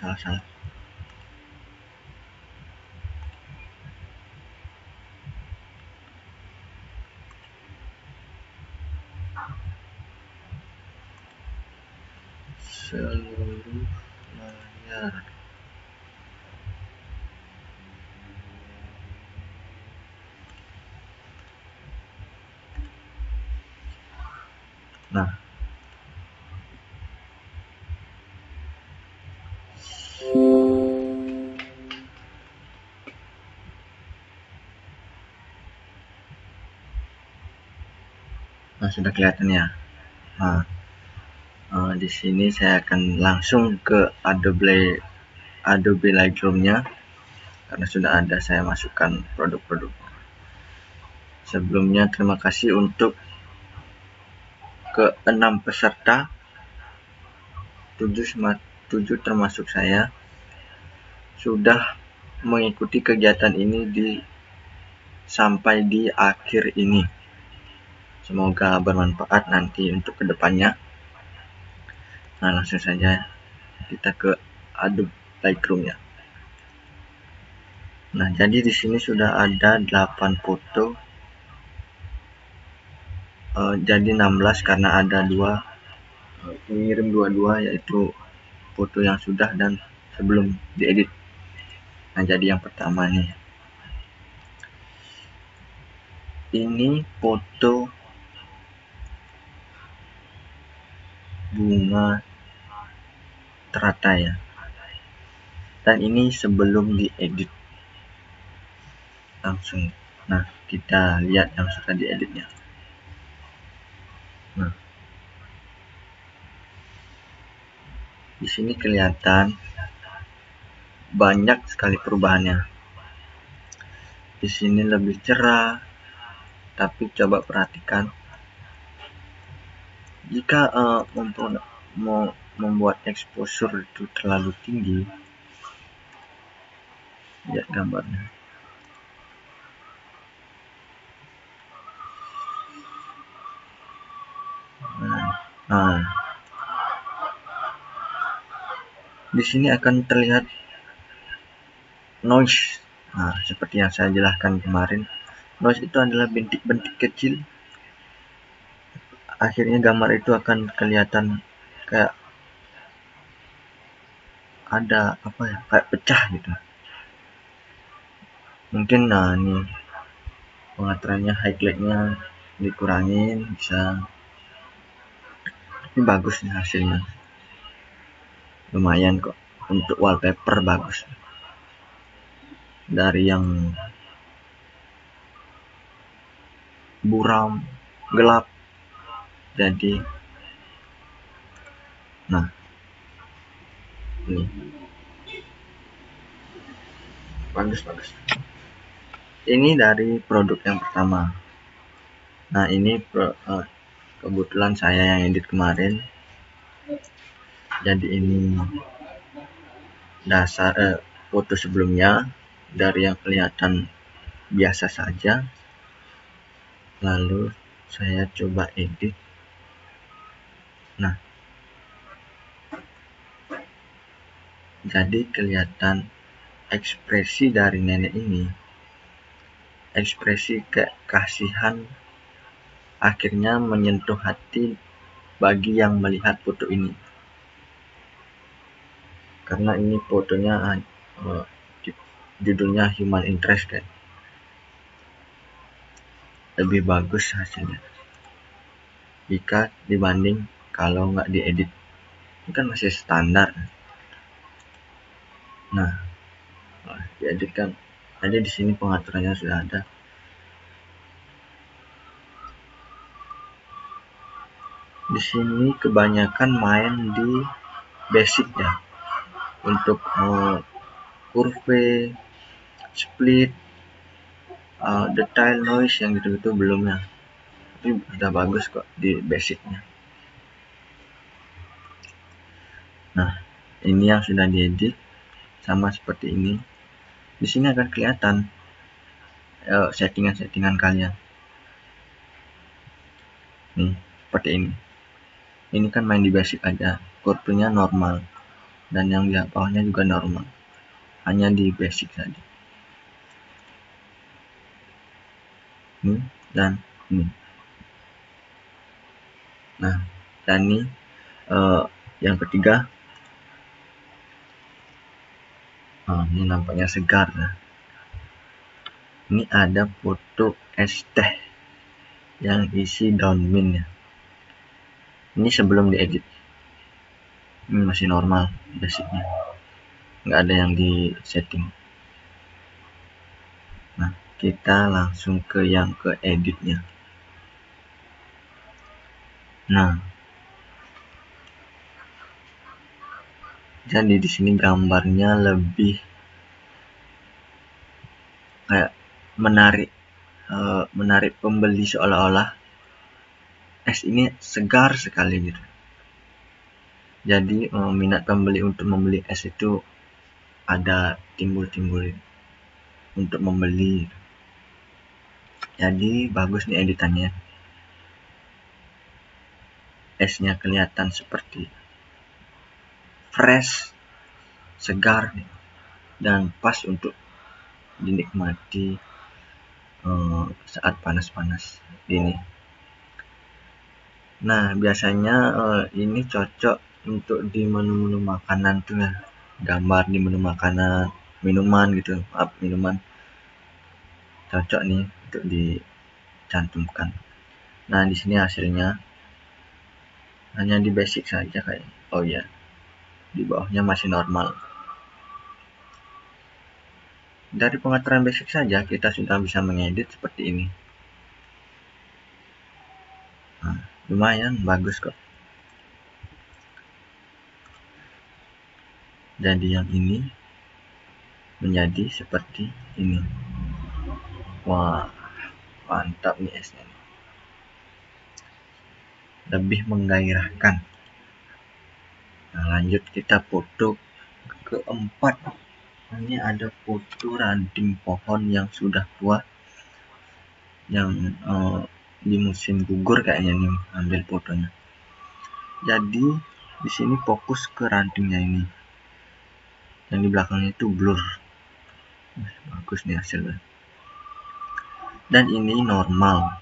Seluruh layar. Nah, sudah kelihatan ya. Nah, di sini saya akan langsung ke Adobe Lightroom-nya karena sudah ada saya masukkan produk-produk. Sebelumnya terima kasih untuk ke-6 peserta, 7 termasuk saya, sudah mengikuti kegiatan ini sampai di akhir ini. Semoga bermanfaat nanti untuk kedepannya. Nah, langsung saja kita ke Adobe Lightroom ya. Nah, jadi di sini sudah ada 8 foto. Jadi 16 karena ada mengirim dua-dua, yaitu foto yang sudah dan sebelum diedit. Nah, jadi yang pertama nih. Ini foto bunga teratai ya. Dan ini sebelum diedit langsung. Nah, kita lihat yang sudah dieditnya. Nah, di sini kelihatan banyak sekali perubahannya. Di sini lebih cerah, tapi coba perhatikan. Jika membuat exposure itu terlalu tinggi, lihat gambarnya. Nah, di sini akan terlihat noise. Nah, seperti yang saya jelaskan kemarin, noise itu adalah bintik-bintik kecil. Akhirnya gambar itu akan kelihatan kayak ada kayak pecah gitu. Mungkin ini pengaturannya, highlightnya dikurangin bisa. Ini bagus nih hasilnya, lumayan kok untuk wallpaper, bagus dari yang buram gelap jadi ini bagus. Ini dari produk yang pertama. Nah, ini kebetulan saya yang edit kemarin, jadi ini dasar foto sebelumnya dari yang kelihatan biasa saja, lalu saya coba edit. Nah, jadi kelihatan ekspresi dari nenek ini, ekspresi kekasihan akhirnya menyentuh hati bagi yang melihat foto ini. Karena ini fotonya judulnya human interest kan, lebih bagus hasilnya jika dibanding kalau nggak diedit. Ini kan masih standar. Nah, diedit kan, jadi di sini pengaturannya sudah ada. Di sini kebanyakan main di basic ya, untuk curve, split, detail, noise yang gitu-gitu belum ya, tapi udah bagus kok di basicnya. Nah, ini yang sudah diedit sama seperti ini. Di sini akan kelihatan settingan-settingan kalian. Nih, seperti ini. Ini kan main di basic aja, curve-nya normal, dan yang di bawahnya juga normal, hanya di basic saja. Ini dan ini. Nah, dan ini yang ketiga. Ini nampaknya segar ya. Ini ada foto es teh yang isi daun mint ya. Ini sebelum diedit. Ini masih normal basicnya, nggak ada yang di setting. Nah, kita langsung ke yang ke editnya. Nah, jadi di sini gambarnya lebih kayak menarik pembeli, seolah-olah es ini segar sekali gitu. Jadi minat pembeli untuk membeli es itu ada timbul untuk membeli. Jadi bagus nih editannya. Esnya kelihatan seperti fresh, segar nih, dan pas untuk dinikmati saat panas-panas ini. Nah, biasanya ini cocok untuk di menu-menu makanan tuh ya, gambar di menu makanan, minuman gitu, minuman cocok nih untuk dicantumkan. Nah, di sini hasilnya hanya di basic saja kayak. Oh ya, di bawahnya masih normal. Dari pengaturan basic saja kita sudah bisa mengedit seperti ini. Nah, lumayan bagus kok. Jadi yang ini menjadi seperti ini. Wah, mantap nih esnya. Lebih menggairahkan. Nah, lanjut kita foto keempat. Ini ada foto ranting pohon yang sudah tua, yang di musim gugur kayaknya nih ambil fotonya. Jadi di sini fokus ke rantingnya ini, yang di belakangnya itu blur. Bagus nih hasilnya. Dan ini normal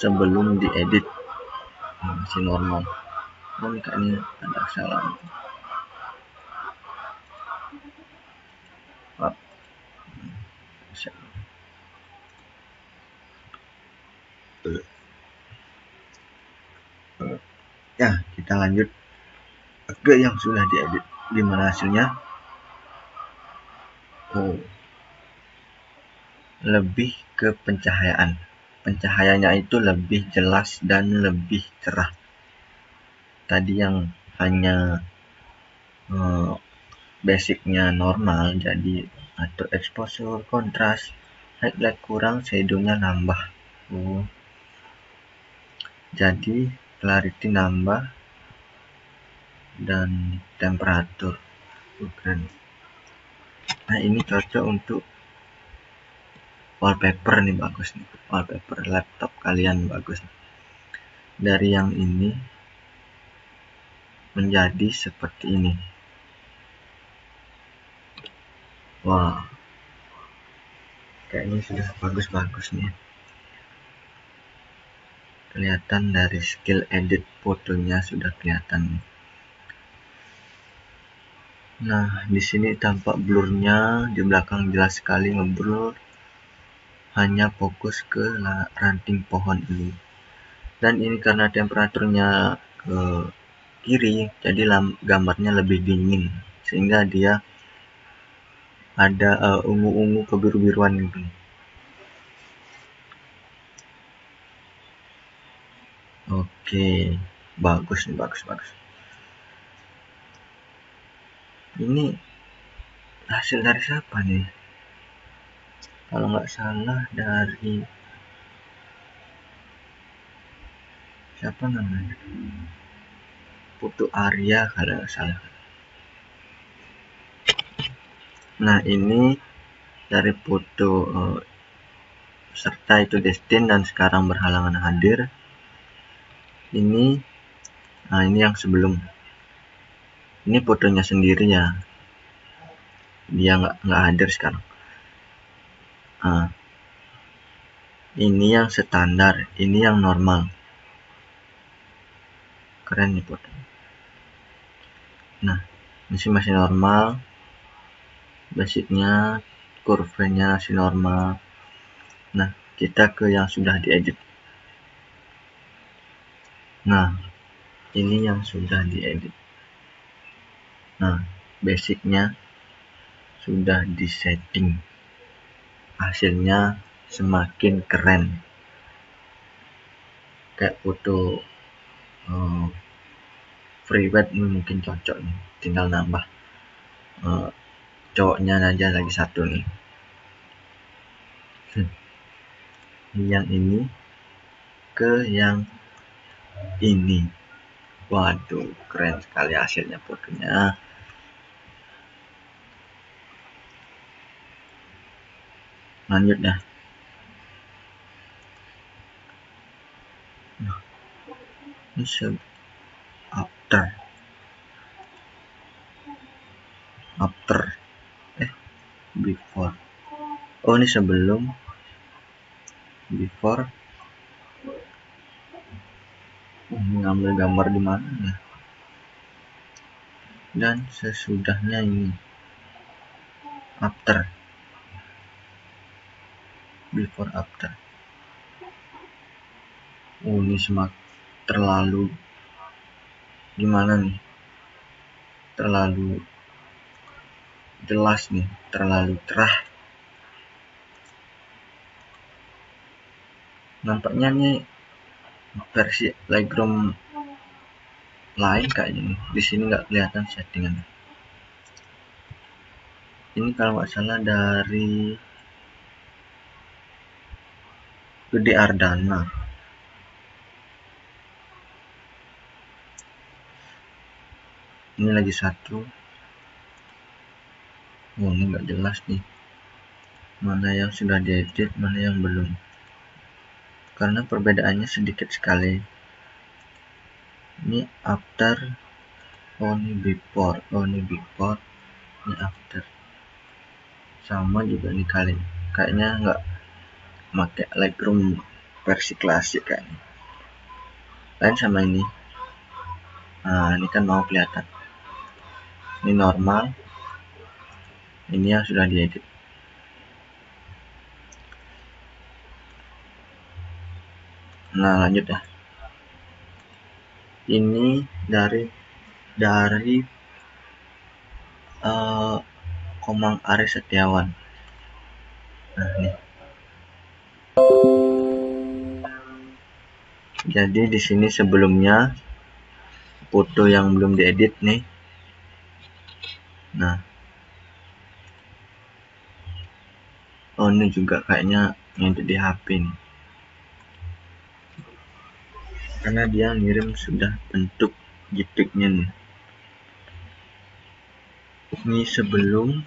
sebelum diedit, masih normal. Ini kayaknya ada salah. Ya, kita lanjut ke yang sudah diedit. Gimana hasilnya? Oh, lebih ke pencahayaan. Pencahayaannya itu lebih jelas dan lebih cerah. Tadi yang hanya basicnya normal, jadi atur exposure, kontras, highlight kurang, shadownya nambah. Jadi clarity nambah dan temperatur. Keren. Nah, ini cocok untuk wallpaper nih, bagus nih. Wallpaper laptop kalian bagus. Dari yang ini menjadi seperti ini. Wah, kayaknya sudah bagus-bagus nih. Kelihatan dari skill edit fotonya sudah kelihatan. Nah, di sini tampak blurnya, di belakang jelas sekali ngeblur. Hanya fokus ke ranting pohon ini. Dan ini karena temperaturnya ke kiri, jadi gambarnya lebih dingin, sehingga dia ada ungu-ungu kebiru-biruan gitu. Oke, bagus nih, bagus. Ini hasil dari siapa nih? Kalau nggak salah dari siapa namanya? Putu Arya kalau nggak salah. Nah, ini dari foto serta itu Destin dan sekarang berhalangan hadir. Ini yang sebelum. Ini fotonya sendiri ya. Dia nggak hadir sekarang. Ini yang standar, ini yang normal. Keren nih fotonya. Nah, ini sih masih normal. Basicnya, kurvanya masih normal. Nah, kita ke yang sudah diedit. Nah, ini yang sudah diedit. Nah, basicnya sudah disetting. Hasilnya semakin keren. Kayak foto freeweight ini mungkin cocok nih. Tinggal nambah cowoknya aja lagi satu nih. Yang ini ke yang ini. Waduh, keren sekali hasilnya fotonya. Lanjut ya. Nah, ini after before. Oh, ini sebelum, before. Ini ngambil gambar di mana ya? Dan sesudahnya ini after, before after. Oh, ini terlalu gimana nih? Terlalu jelas nih, terlalu cerah. Nampaknya nih versi Lightroom lain kayaknya nih. Di sini nggak kelihatan settingan. Ini kalau nggak salah dari Gede Ardana. Ini lagi satu. Oh, ini nggak jelas nih. Mana yang sudah diedit, mana yang belum. Karena perbedaannya sedikit sekali. Ini after, oh ini before, ini after. Sama juga nih kayaknya nggak pakai Lightroom versi klasik kayaknya. Lain sama ini. Nah, ini kan mau kelihatan. Ini normal. Ini yang sudah diedit. Nah, lanjut ya. Ini dari Komang Aris Setiawan. Nah, nih. Jadi di sini sebelumnya foto yang belum diedit nih. Nah, oh ini juga kayaknya ngedit di HP nih. Karena dia ngirim sudah bentuk JPEG-nya nih. Ini sebelum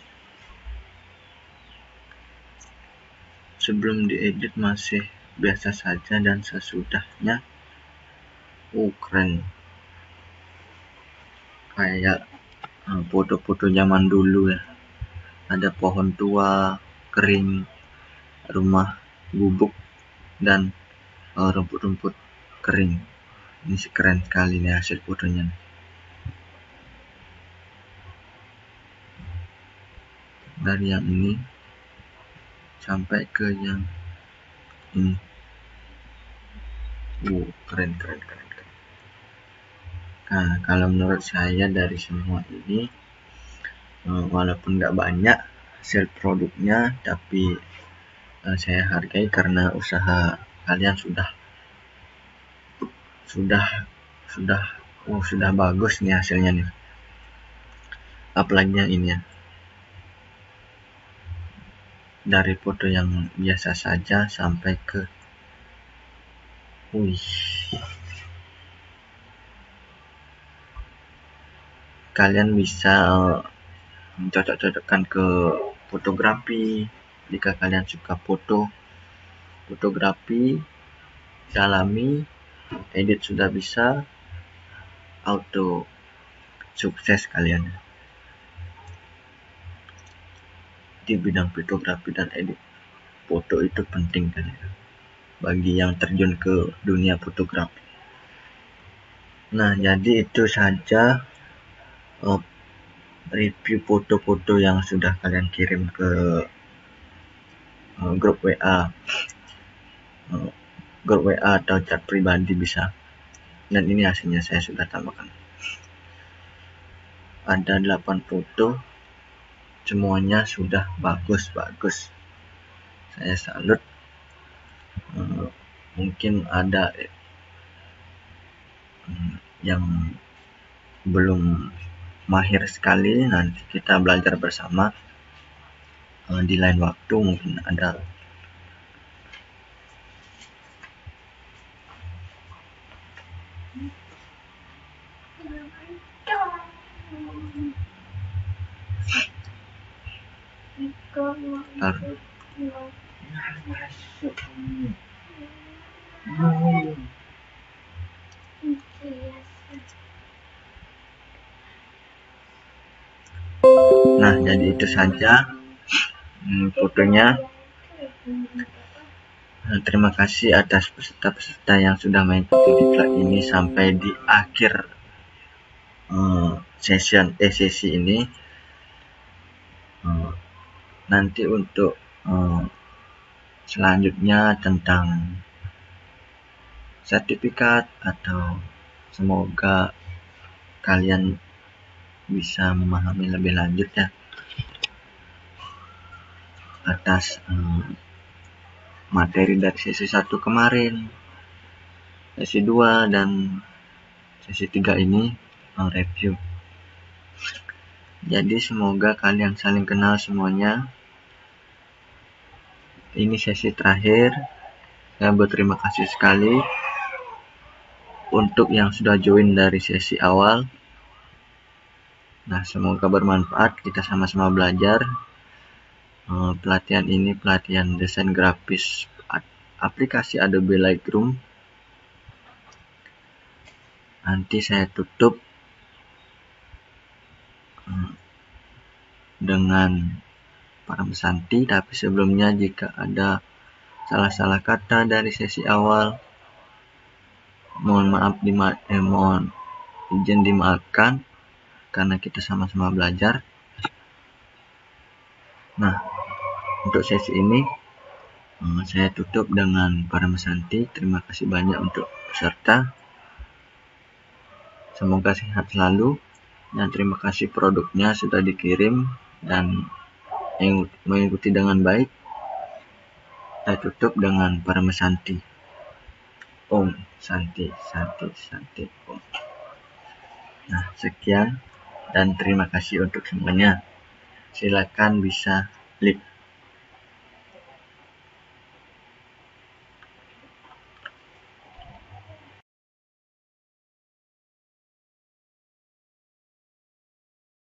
diedit masih biasa saja, dan sesudahnya keren. Kayak foto-foto zaman dulu ya. Ada pohon tua, kering, rumah gubuk, dan rumput-rumput kering. Ini sih keren sekali nih hasil fotonya. Dari yang ini sampai ke yang ini. Keren. Nah, kalau menurut saya dari semua ini, walaupun nggak banyak hasil produknya, tapi saya hargai karena usaha kalian sudah bagus nih hasilnya nih. uploadnya ini ya, dari foto yang biasa saja sampai ke kalian bisa cocok-cocokkan ke fotografi. Jika kalian suka fotografi, dalami, edit sudah bisa, auto sukses kalian di bidang fotografi dan edit foto. Itu penting kalian bagi yang terjun ke dunia fotografi. Nah, jadi itu saja review foto-foto yang sudah kalian kirim ke grup WA atau chat pribadi bisa. Dan ini hasilnya saya sudah tambahkan. Ada 8 foto, semuanya sudah bagus. Saya salut. Mungkin ada yang belum mahir sekali, nanti kita belajar bersama di lain waktu. Mungkin ada Nah, jadi itu saja fotonya. Terima kasih atas peserta-peserta yang sudah mengikuti diklat ini sampai di akhir sesi ini. Nanti untuk selanjutnya tentang sertifikat, atau semoga kalian bisa memahami lebih lanjut ya atas materi dari sesi 1 kemarin, sesi 2 dan sesi 3 ini review. Jadi semoga kalian saling kenal semuanya. Ini sesi terakhir. Saya berterima kasih sekali untuk yang sudah join dari sesi awal. Nah, semoga bermanfaat, kita sama-sama belajar. Pelatihan ini pelatihan desain grafis aplikasi Adobe Lightroom. Nanti saya tutup dengan Param Santi, tapi sebelumnya jika ada salah-salah kata dari sesi awal, mohon izin dimaafkan karena kita sama-sama belajar. Nah, untuk sesi ini saya tutup dengan Param Santi. Terima kasih banyak untuk peserta. Semoga sehat selalu, dan terima kasih produknya sudah dikirim dan mengikuti dengan baik. Saya tutup dengan Param Santi. Om Santi Om. Nah, sekian dan terima kasih untuk semuanya. Silakan bisa klik